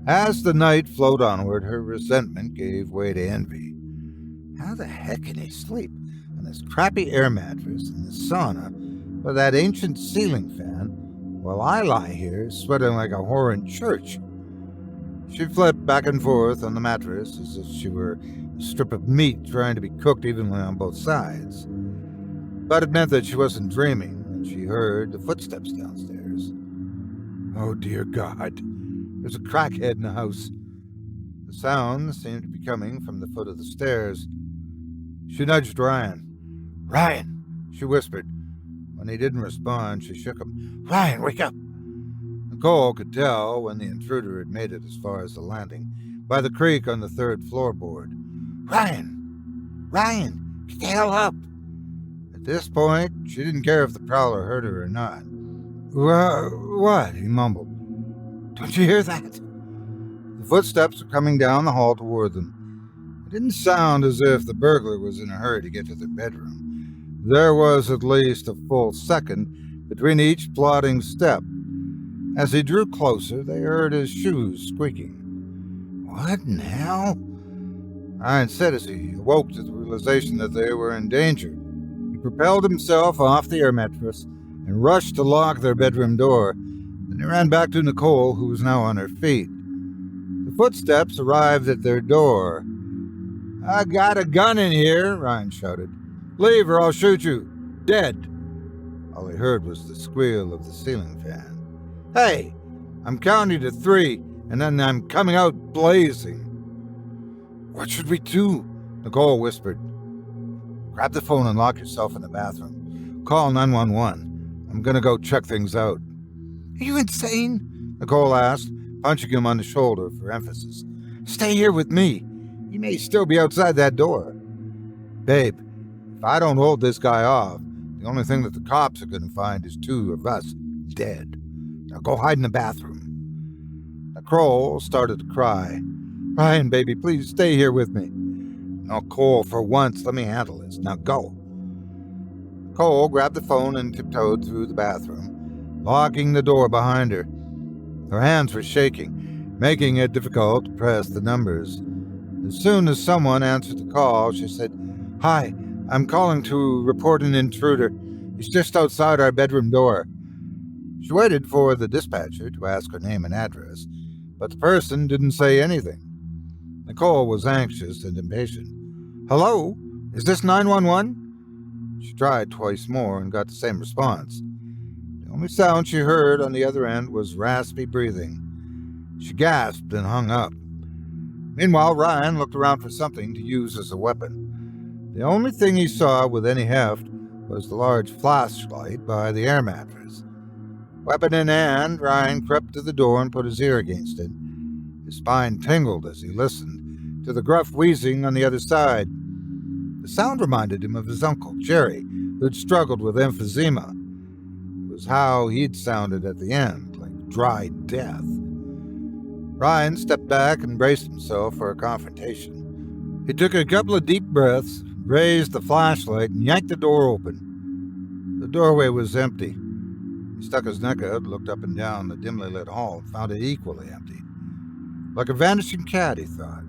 As the night flowed onward, her resentment gave way to envy. How the heck can he sleep on this crappy air mattress in the sauna with that ancient ceiling fan while I lie here sweating like a whore in church? She flipped back and forth on the mattress as if she were a strip of meat trying to be cooked evenly on both sides. But it meant that she wasn't dreaming when she heard the footsteps downstairs. Oh dear God, there's a crackhead in the house. The sound seemed to be coming from the foot of the stairs. She nudged Ryan. "Ryan," she whispered. When he didn't respond, she shook him. "Ryan, wake up!" Nicole could tell when the intruder had made it as far as the landing by the creak on the third floorboard. "Ryan! Ryan! Get the hell up!" At this point, she didn't care if the prowler heard her or not. What?" he mumbled. "Don't you hear that?" The footsteps were coming down the hall toward them. It didn't sound as if the burglar was in a hurry to get to their bedroom. There was at least a full second between each plodding step. As he drew closer, they heard his shoes squeaking. What in hell? Ryan said as he awoke to the realization that they were in danger. He propelled himself off the air mattress and rushed to lock their bedroom door. Then he ran back to Nicole, who was now on her feet. The footsteps arrived at their door. "I got a gun in here," Ryan shouted. "Leave or I'll shoot you. Dead." All he heard was the squeal of the ceiling fan. "Hey, I'm counting to 3, and then I'm coming out blazing." "What should we do?" Nicole whispered. "Grab the phone and lock yourself in the bathroom. Call 911. I'm gonna go check things out." "Are you insane?" Nicole asked, punching him on the shoulder for emphasis. "Stay here with me. He may still be outside that door." "Babe, if I don't hold this guy off, the only thing that the cops are gonna find is 2 of us dead. Now go hide in the bathroom." Nicole started to cry. "Ryan, baby, please stay here with me." "Nicole, for once, let me handle this. Now go." Nicole grabbed the phone and tiptoed through the bathroom, locking the door behind her. Her hands were shaking, making it difficult to press the numbers. As soon as someone answered the call, she said, "Hi, I'm calling to report an intruder. He's just outside our bedroom door." She waited for the dispatcher to ask her name and address, but the person didn't say anything. Nicole was anxious and impatient. "Hello? Is this 911? She tried twice more and got the same response. The only sound she heard on the other end was raspy breathing. She gasped and hung up. Meanwhile, Ryan looked around for something to use as a weapon. The only thing he saw with any heft was the large flashlight by the air mattress. Weapon in hand, Ryan crept to the door and put his ear against it. His spine tingled as he listened to the gruff wheezing on the other side. The sound reminded him of his uncle, Jiry, who'd struggled with emphysema. It was how he'd sounded at the end, like dry death. Ryan stepped back and braced himself for a confrontation. He took a couple of deep breaths, raised the flashlight, and yanked the door open. The doorway was empty. He stuck his neck out, looked up and down the dimly lit hall, and found it equally empty. Like a vanishing cat, he thought.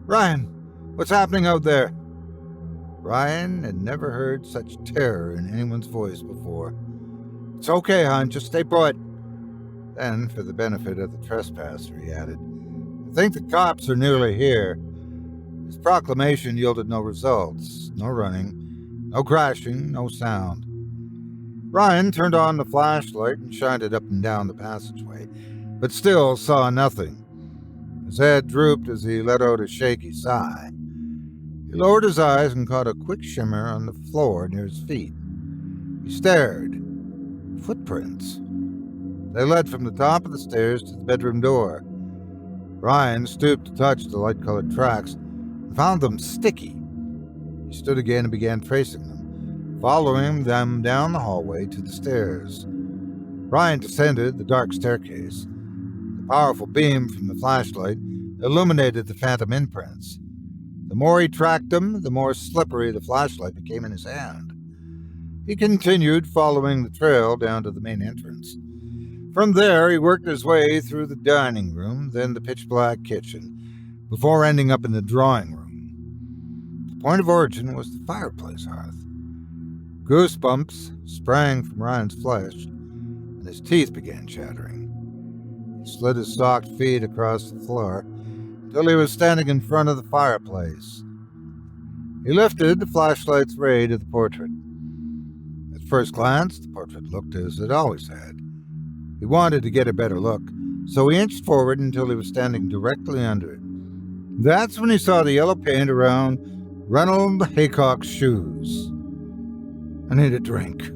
"Ryan, what's happening out there?" Ryan had never heard such terror in anyone's voice before. "It's okay, hon, just stay put." Then, for the benefit of the trespasser, he added, "I think the cops are nearly here." His proclamation yielded no results. No running, no crashing, no sound. Ryan turned on the flashlight and shined it up and down the passageway, but still saw nothing. His head drooped as he let out a shaky sigh. He lowered his eyes and caught a quick shimmer on the floor near his feet. He stared. Footprints. They led from the top of the stairs to the bedroom door. Ryan stooped to touch the light-colored tracks and found them sticky. He stood again and began tracing them, following them down the hallway to the stairs. Ryan descended the dark staircase. The powerful beam from the flashlight illuminated the phantom imprints. The more he tracked them, the more slippery the flashlight became in his hand. He continued following the trail down to the main entrance. From there, he worked his way through the dining room, then the pitch-black kitchen, before ending up in the drawing room. The point of origin was the fireplace hearth. Goosebumps sprang from Ryan's flesh, and his teeth began chattering. He slid his socked feet across the floor until he was standing in front of the fireplace. He lifted the flashlight's ray to the portrait. At first glance, the portrait looked as it always had. He wanted to get a better look, so he inched forward until he was standing directly under it. That's when he saw the yellow paint around Reynold Haycock's shoes. "I need a drink."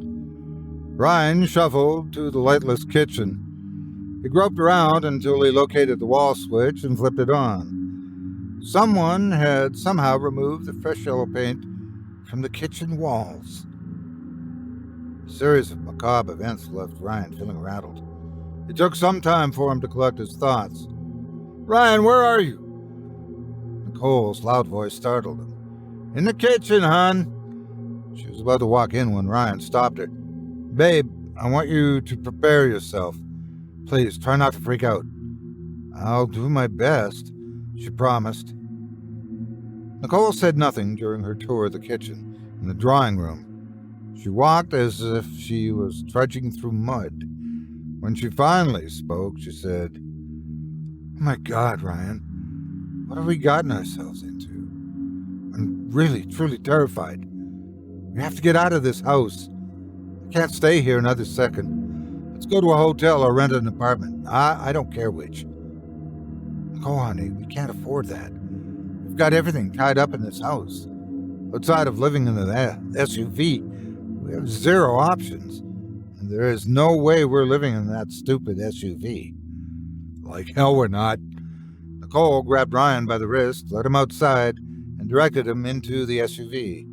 Ryan shuffled to the lightless kitchen. He groped around until he located the wall switch and flipped it on. Someone had somehow removed the fresh yellow paint from the kitchen walls. A series of macabre events left Ryan feeling rattled. It took some time for him to collect his thoughts. "Ryan, where are you?" Nicole's loud voice startled him. "In the kitchen, hon." She was about to walk in when Ryan stopped her. "Babe, I want you to prepare yourself. Please, try not to freak out. I'll do my best, she promised. Nicole said nothing during her tour of the kitchen and the drawing room. She walked as if she was trudging through mud. When she finally spoke, she said, "Oh my God, Ryan, what have we gotten ourselves into? I'm really, truly terrified. We have to get out of this house. I can't stay here another second. Let's go to a hotel or rent an apartment. I don't care which." "Nicole, honey, we can't afford that. We've got everything tied up in this house. Outside of living in the SUV, we have zero options. And there is no way we're living in that stupid SUV." "Like hell we're not." Nicole grabbed Ryan by the wrist, led him outside, and directed him into the SUV.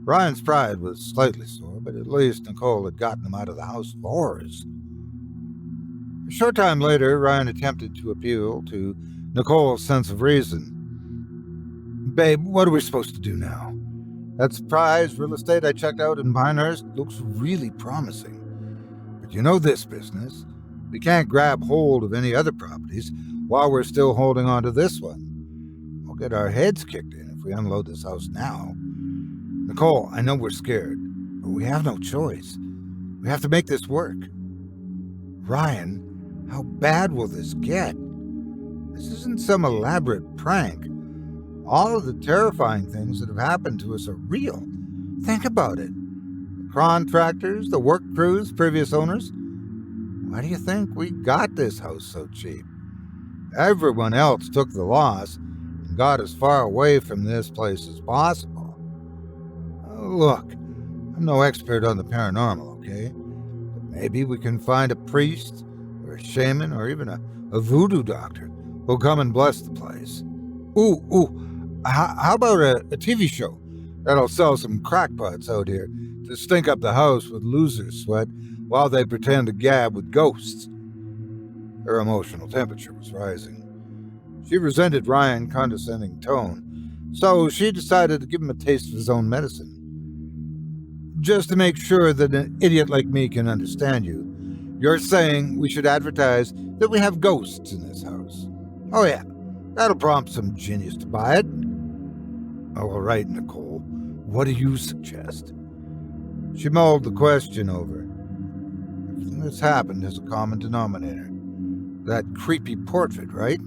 Ryan's pride was slightly sore, but at least Nicole had gotten him out of the house of horrors. A short time later, Ryan attempted to appeal to Nicole's sense of reason. "Babe, what are we supposed to do now? That surprise real estate I checked out in Pinehurst looks really promising. But you know this business. We can't grab hold of any other properties while we're still holding on to this one. We'll get our heads kicked in if we unload this house now. Nicole, I know we're scared, but we have no choice. We have to make this work." "Ryan, how bad will this get? This isn't some elaborate prank. All of the terrifying things that have happened to us are real. Think about it. The contractors, the work crews, previous owners. Why do you think we got this house so cheap? Everyone else took the loss and got as far away from this place as possible. Look, I'm no expert on the paranormal, okay? But maybe we can find a priest or a shaman or even a voodoo doctor who'll come and bless the place. How about a TV show that'll sell some crackpots out here to stink up the house with loser sweat while they pretend to gab with ghosts?" Her emotional temperature was rising. She resented Ryan's condescending tone, so she decided to give him a taste of his own medicine. "Just to make sure that an idiot like me can understand you, you're saying we should advertise that we have ghosts in this house. Oh yeah, that'll prompt some genius to buy it." "All right, Nicole, what do you suggest?" She mulled the question over. "Everything that's happened has a common denominator. That creepy portrait, right?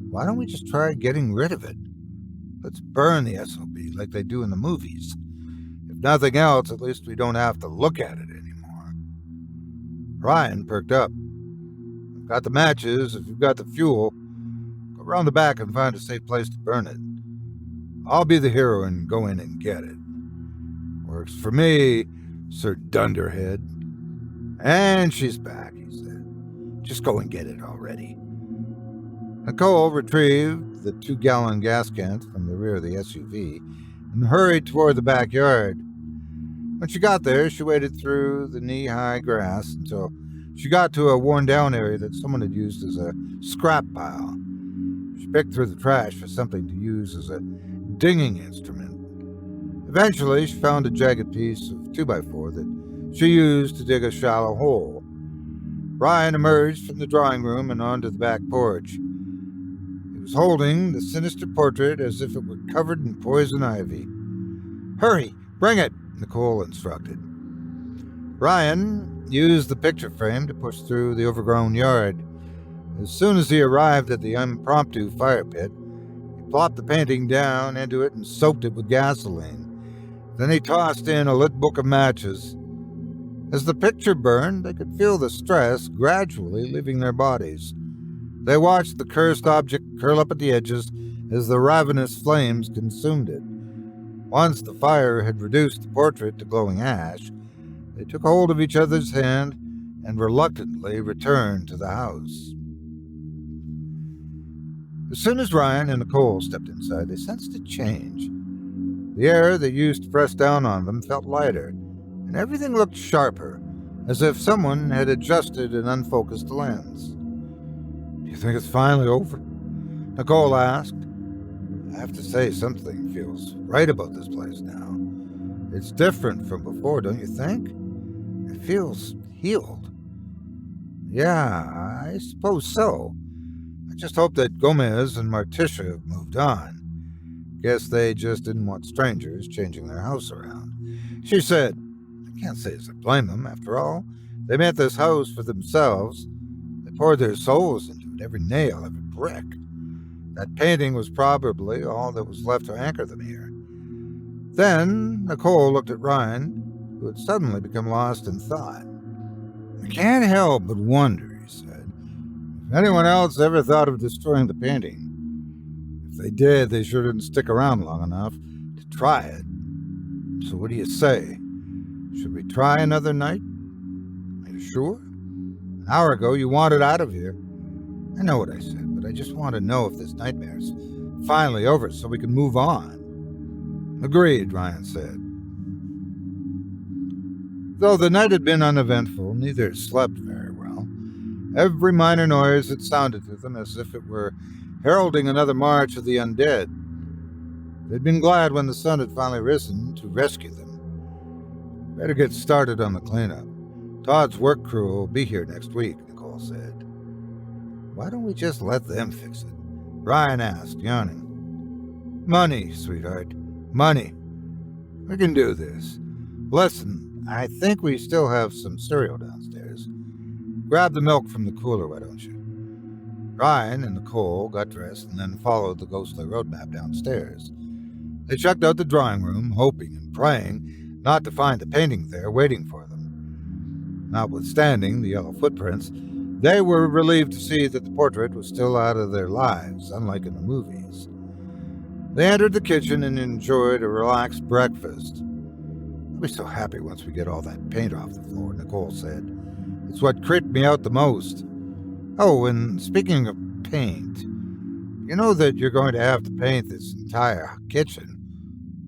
Why don't we just try getting rid of it? Let's burn the SOB like they do in the movies. If nothing else, at least we don't have to look at it anymore." Ryan perked up. "I've got the matches. If you've got the fuel, go around the back and find a safe place to burn it. I'll be the hero and go in and get it. Works for me, Sir Dunderhead." "And she's back," he said. "Just go and get it already." Nicole retrieved the 2-gallon gas cans from the rear of the SUV and hurried toward the backyard. When she got there, she waded through the knee-high grass until she got to a worn-down area that someone had used as a scrap pile. She picked through the trash for something to use as a dinging instrument. Eventually, she found a jagged piece of 2x4 that she used to dig a shallow hole. Ryan emerged from the drawing room and onto the back porch. He was holding the sinister portrait as if it were covered in poison ivy. "Hurry, bring it," Nicole instructed. Ryan used the picture frame to push through the overgrown yard. As soon as he arrived at the impromptu fire pit, he plopped the painting down into it and soaked it with gasoline. Then he tossed in a lit book of matches. As the picture burned, they could feel the stress gradually leaving their bodies. They watched the cursed object curl up at the edges as the ravenous flames consumed it. Once the fire had reduced the portrait to glowing ash, they took hold of each other's hand and reluctantly returned to the house. As soon as Ryan and Nicole stepped inside, they sensed a change. The air that used to press down on them felt lighter, and everything looked sharper, as if someone had adjusted an unfocused lens. "Do you think it's finally over?" Nicole asked. "I have to say, something feels right about this place now. It's different from before, don't you think? It feels healed." Yeah, I suppose so. I just hope that Gomez and Marticia have moved on. Guess they just didn't want strangers changing their house around. She said, I can't say as I blame them. After all, they made this house for themselves. They poured their souls into it, every nail, every brick. That painting was probably all that was left to anchor them here. Then Nicole looked at Ryan, who had suddenly become lost in thought. I can't help but wonder, he said, if anyone else ever thought of destroying the painting. If they did, they sure didn't stick around long enough to try it. So what do you say? Should we try another night? Are you sure? An hour ago you wanted out of here. I know what I said, but I just want to know if this nightmare's finally over so we can move on. Agreed, Ryan said. Though the night had been uneventful, neither slept very well. Every minor noise had sounded to them as if it were heralding another march of the undead. They'd been glad when the sun had finally risen to rescue them. Better get started on the cleanup. Todd's work crew will be here next week, Nicole said. Why don't we just let them fix it? Ryan asked, yawning. Money, sweetheart. Money. We can do this. Listen, I think we still have some cereal downstairs. Grab the milk from the cooler, why don't you? Ryan and Nicole got dressed and then followed the ghostly roadmap downstairs. They checked out the drawing room, hoping and praying not to find the painting there waiting for them. Notwithstanding the yellow footprints, they were relieved to see that the portrait was still out of their lives, unlike in the movies. They entered the kitchen and enjoyed a relaxed breakfast. I'll be so happy once we get all that paint off the floor, Nicole said. It's what creeped me out the most. Oh, and speaking of paint, you know that you're going to have to paint this entire kitchen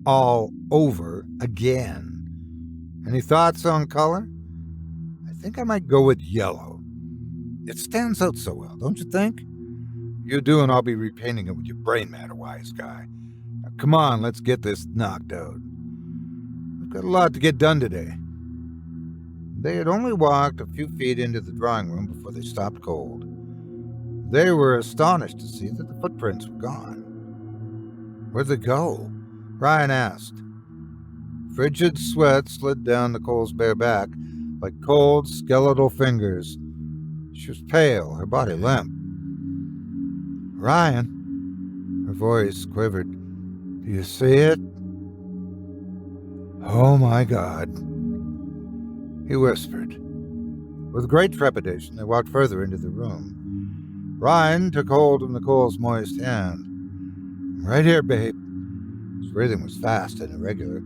all over again. Any thoughts on color? I think I might go with yellow. It stands out so well, don't you think? You do, and I'll be repainting it with your brain matter, wise guy. Now, come on, let's get this knocked out. We've got a lot to get done today. They had only walked a few feet into the drawing room before they stopped cold. They were astonished to see that the footprints were gone. Where'd they go? Ryan asked. Frigid sweat slid down Nicole's bare back like cold, skeletal fingers. She was pale, her body limp. Ryan, her voice quivered. Do you see it? Oh my God, he whispered. With great trepidation, they walked further into the room. Ryan took hold of Nicole's moist hand. Right here, babe. His breathing was fast and irregular.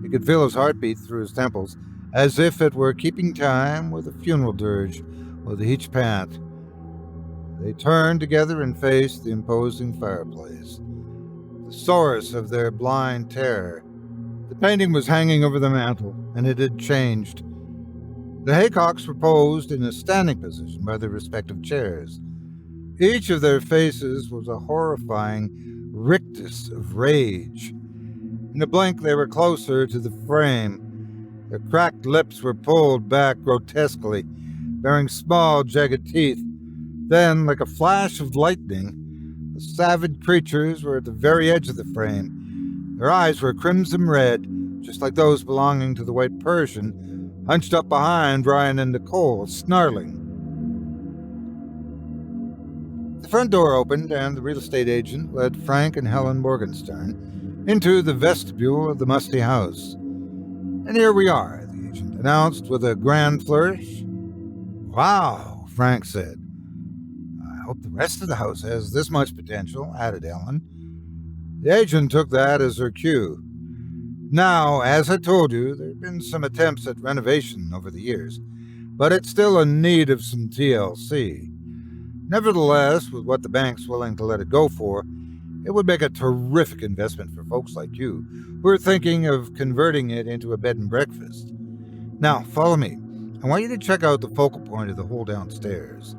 He could feel his heartbeat through his temples, as if it were keeping time with a funeral dirge with each pant. They turned together and faced the imposing fireplace, the source of their blind terror. The painting was hanging over the mantel, and it had changed. The haycocks were posed in a standing position by their respective chairs. Each of their faces was a horrifying rictus of rage. In a blink, they were closer to the frame. Their cracked lips were pulled back grotesquely, bearing small, jagged teeth. Then, like a flash of lightning, the savage creatures were at the very edge of the frame. Their eyes were crimson red, just like those belonging to the white Persian, hunched up behind Ryan and Nicole, snarling. The front door opened, and the real estate agent led Frank and Helen Morgenstern into the vestibule of the musty house. And here we are, the agent announced with a grand flourish. Wow, Frank said. I hope the rest of the house has this much potential, added Helen. The agent took that as her cue. Now, as I told you, there have been some attempts at renovation over the years, but it's still in need of some TLC. Nevertheless, with what the bank's willing to let it go for, it would make a terrific investment for folks like you who are thinking of converting it into a bed and breakfast. Now, follow me. I want you to check out the focal point of the whole downstairs.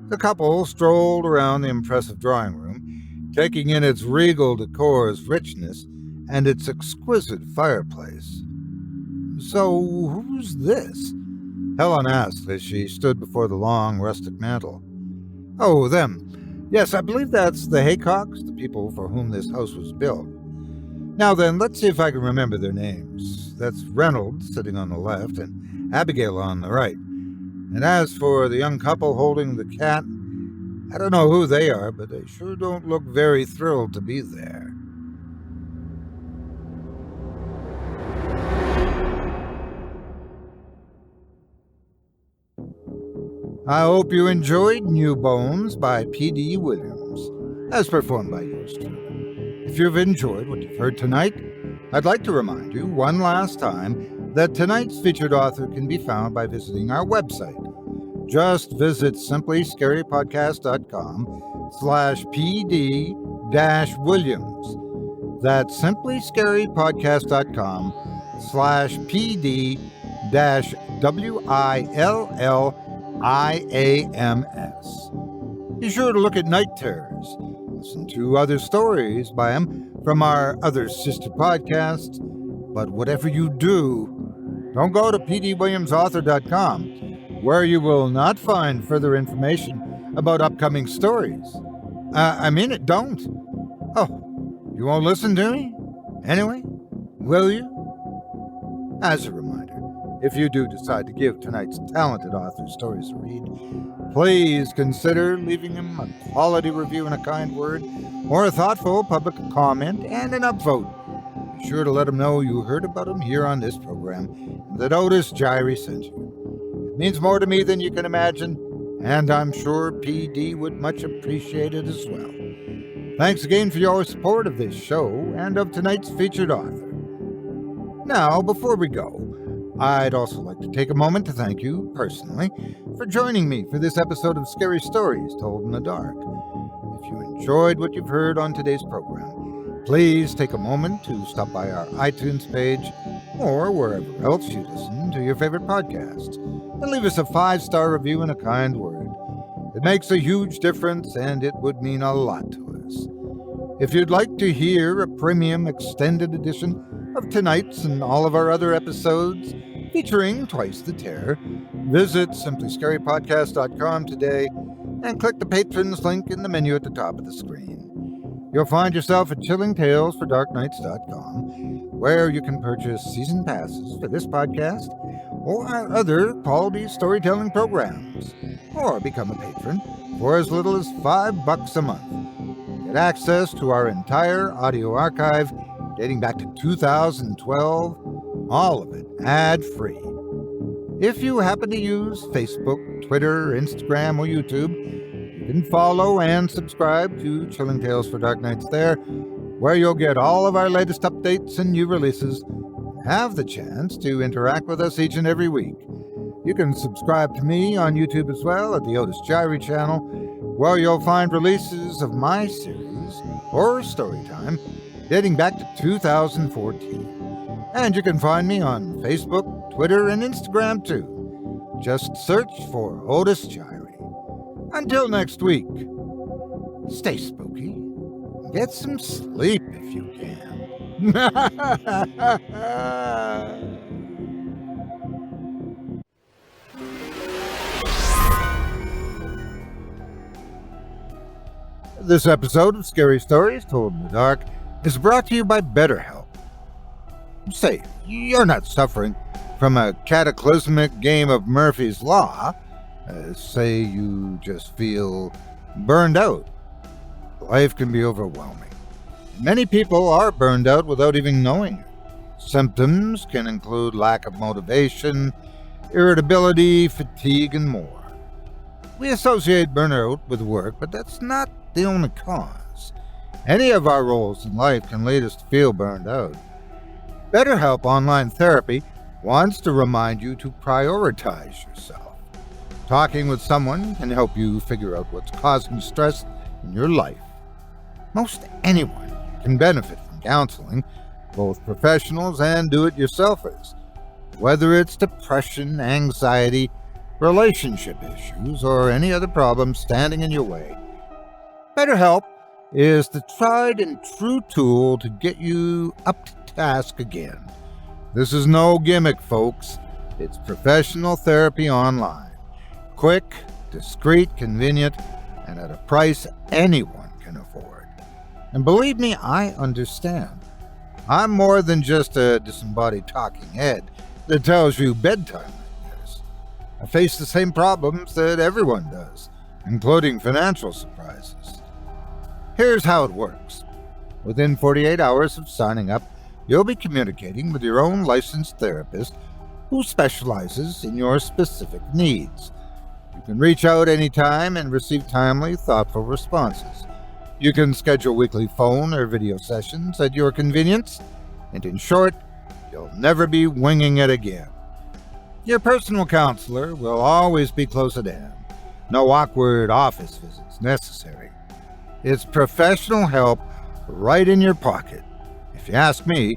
The couple strolled around the impressive drawing room, taking in its regal decor's richness and its exquisite fireplace. So, who's this? Helen asked as she stood before the long, rustic mantel. Oh, them. Yes, I believe that's the Haycocks, the people for whom this house was built. Now then, let's see if I can remember their names. That's Reynolds sitting on the left and Abigail on the right. And as for the young couple holding the cat, I don't know who they are, but they sure don't look very thrilled to be there. I hope you enjoyed New Bones by P.D. Williams, as performed by yours truly. If you've enjoyed what you've heard tonight, I'd like to remind you one last time that tonight's featured author can be found by visiting our website. Just visit simplyscarypodcast.com/PD-Williams. That's simplyscarypodcast.com/PD-WILLIAMS. Be sure to look at Night Terrors. Listen to other stories by him from our other sister podcasts. But whatever you do, don't go to pdwilliamsauthor.com, where you will not find further information about upcoming stories. Don't. Oh, you won't listen to me? Anyway, will you? As a reminder, if you do decide to give tonight's talented author's stories a read, please consider leaving him a quality review and a kind word, or a thoughtful public comment and an upvote. Be sure to let him know you heard about him here on this program and that Otis Jiry sent you. It means more to me than you can imagine, and I'm sure PD would much appreciate it as well. Thanks again for your support of this show and of tonight's featured author. Now, before we go, I'd also like to take a moment to thank you, personally, for joining me for this episode of Scary Stories Told in the Dark. If you enjoyed what you've heard on today's program, please take a moment to stop by our iTunes page or wherever else you listen to your favorite podcasts and leave us a 5-star review and a kind word. It makes a huge difference and it would mean a lot to us. If you'd like to hear a premium extended edition of tonight's and all of our other episodes featuring Twice the Terror, visit simplyscarypodcast.com today and click the Patrons link in the menu at the top of the screen. You'll find yourself at chillingtalesfordarknights.com, where you can purchase season passes for this podcast or our other quality storytelling programs, or become a patron for as little as $5 a month. Get access to our entire audio archive dating back to 2012, all of it ad-free. If you happen to use Facebook, Twitter, Instagram, or YouTube, you can follow and subscribe to Chilling Tales for Dark Nights there, where you'll get all of our latest updates and new releases, and have the chance to interact with us each and every week. You can subscribe to me on YouTube as well at the Otis Jiry channel, where you'll find releases of my series, Horror Storytime, dating back to 2014. And you can find me on Facebook, Twitter, and Instagram too. Just search for Otis Jiry. Until next week, stay spooky. Get some sleep if you can. This episode of Scary Stories Told in the Dark is brought to you by BetterHelp. Say, you're not suffering from a cataclysmic game of Murphy's Law. Say you just feel burned out. Life can be overwhelming. Many people are burned out without even knowing it. Symptoms can include lack of motivation, irritability, fatigue, and more. We associate burnout with work, but that's not the only cause. Any of our roles in life can lead us to feel burned out. BetterHelp Online Therapy wants to remind you to prioritize yourself. Talking with someone can help you figure out what's causing stress in your life. Most anyone can benefit from counseling, both professionals and do-it-yourselfers, whether it's depression, anxiety, relationship issues, or any other problems standing in your way. BetterHelp is the tried and true tool to get you up to task again. This is no gimmick, folks. It's professional therapy online. Quick, discreet, convenient, and at a price anyone can afford. And believe me, I understand. I'm more than just a disembodied talking head that tells you bedtime like this. I face the same problems that everyone does, including financial surprises. Here's how it works. Within 48 hours of signing up, you'll be communicating with your own licensed therapist who specializes in your specific needs. You can reach out anytime and receive timely, thoughtful responses. You can schedule weekly phone or video sessions at your convenience, and in short, you'll never be winging it again. Your personal counselor will always be close at hand. No awkward office visits necessary. It's professional help right in your pocket. If you ask me,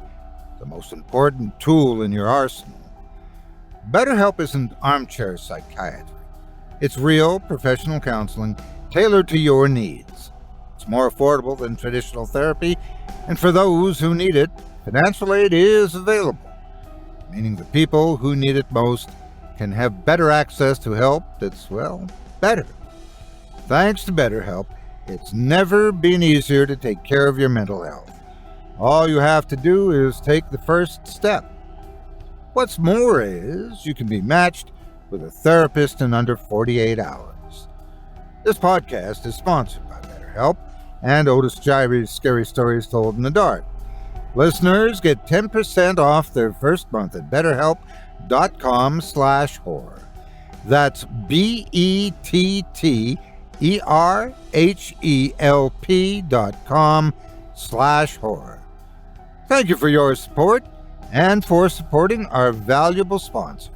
the most important tool in your arsenal. BetterHelp isn't armchair psychiatry. It's real, professional counseling tailored to your needs. It's more affordable than traditional therapy, and for those who need it, financial aid is available, meaning the people who need it most can have better access to help that's, well, better. Thanks to BetterHelp, it's never been easier to take care of your mental health. All you have to do is take the first step. What's more is you can be matched with a therapist in under 48 hours. This podcast is sponsored by BetterHelp and Otis Jiry's Scary Stories Told in the Dark. Listeners get 10% off their first month at betterhelp.com/horror. That's BETTERHELP.com/horror. Thank you for your support and for supporting our valuable sponsors.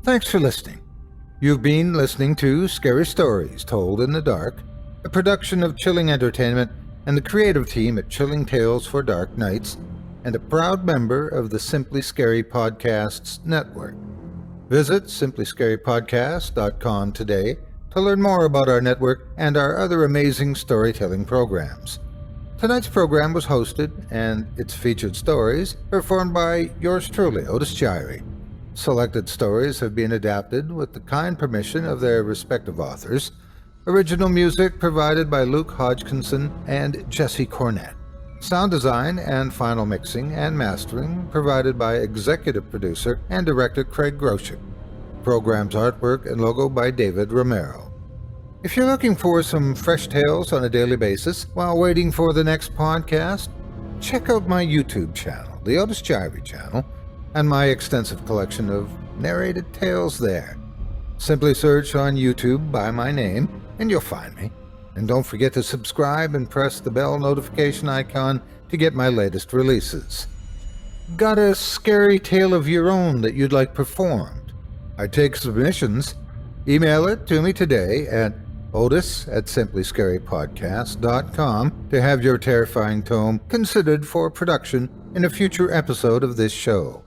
Thanks for listening. You've been listening to Scary Stories Told in the Dark, a production of Chilling Entertainment and the creative team at Chilling Tales for Dark Nights, and a proud member of the Simply Scary Podcasts Network. Visit simplyscarypodcast.com today to learn more about our network and our other amazing storytelling programs. Tonight's program was hosted, and its featured stories performed by yours truly, Otis Jiry. Selected stories have been adapted with the kind permission of their respective authors. Original music provided by Luke Hodgkinson and Jesse Cornett. Sound design and final mixing and mastering provided by executive producer and director Craig Groshek. Program's artwork and logo by David Romero. If you're looking for some fresh tales on a daily basis while waiting for the next podcast, check out my YouTube channel, the Otis Jiry channel, and my extensive collection of narrated tales there. Simply search on YouTube by my name, and you'll find me. And don't forget to subscribe and press the bell notification icon to get my latest releases. Got a scary tale of your own that you'd like performed? I take submissions. Email it to me today at otis@simplyscarypodcast.com to have your terrifying tome considered for production in a future episode of this show.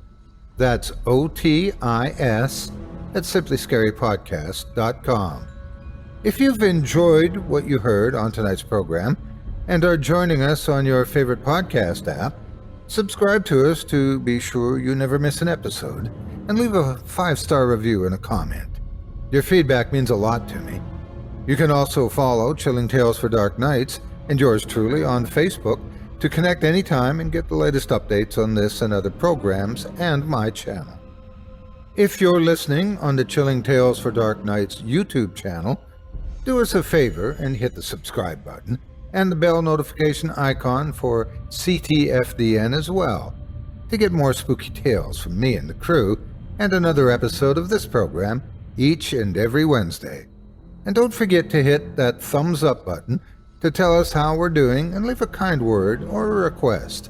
That's OTIS@simplyscarypodcast.com. If you've enjoyed what you heard on tonight's program and are joining us on your favorite podcast app, subscribe to us to be sure you never miss an episode, and leave a 5-star review and a comment. Your feedback means a lot to me. You can also follow Chilling Tales for Dark Nights and yours truly on Facebook to connect anytime and get the latest updates on this and other programs and my channel. If you're listening on the Chilling Tales for Dark Nights YouTube channel, do us a favor and hit the subscribe button and the bell notification icon for ctfdn as well to get more spooky tales from me and the crew and another episode of this program each and every Wednesday. And don't forget to hit that thumbs up button to tell us how we're doing and leave a kind word or a request.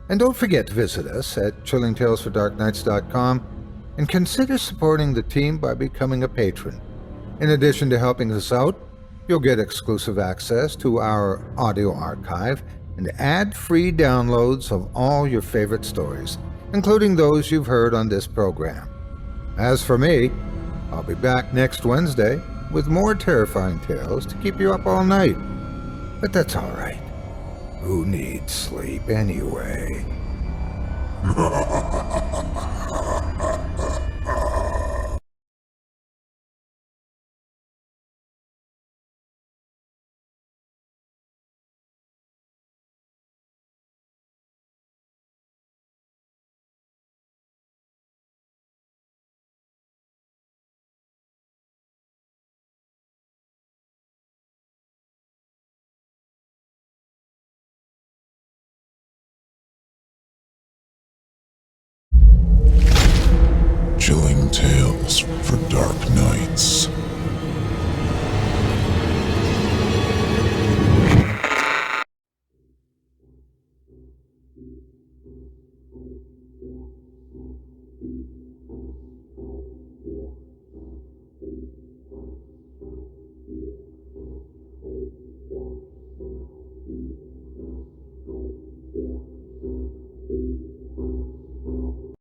And don't forget to visit us at chillingtalesfordarknights.com and consider supporting the team by becoming a patron. In addition to helping us out, you'll get exclusive access to our audio archive and ad-free downloads of all your favorite stories, including those you've heard on this program. As for me, I'll be back next Wednesday with more terrifying tales to keep you up all night. But that's alright. Who needs sleep anyway? Chilling tales for dark nights.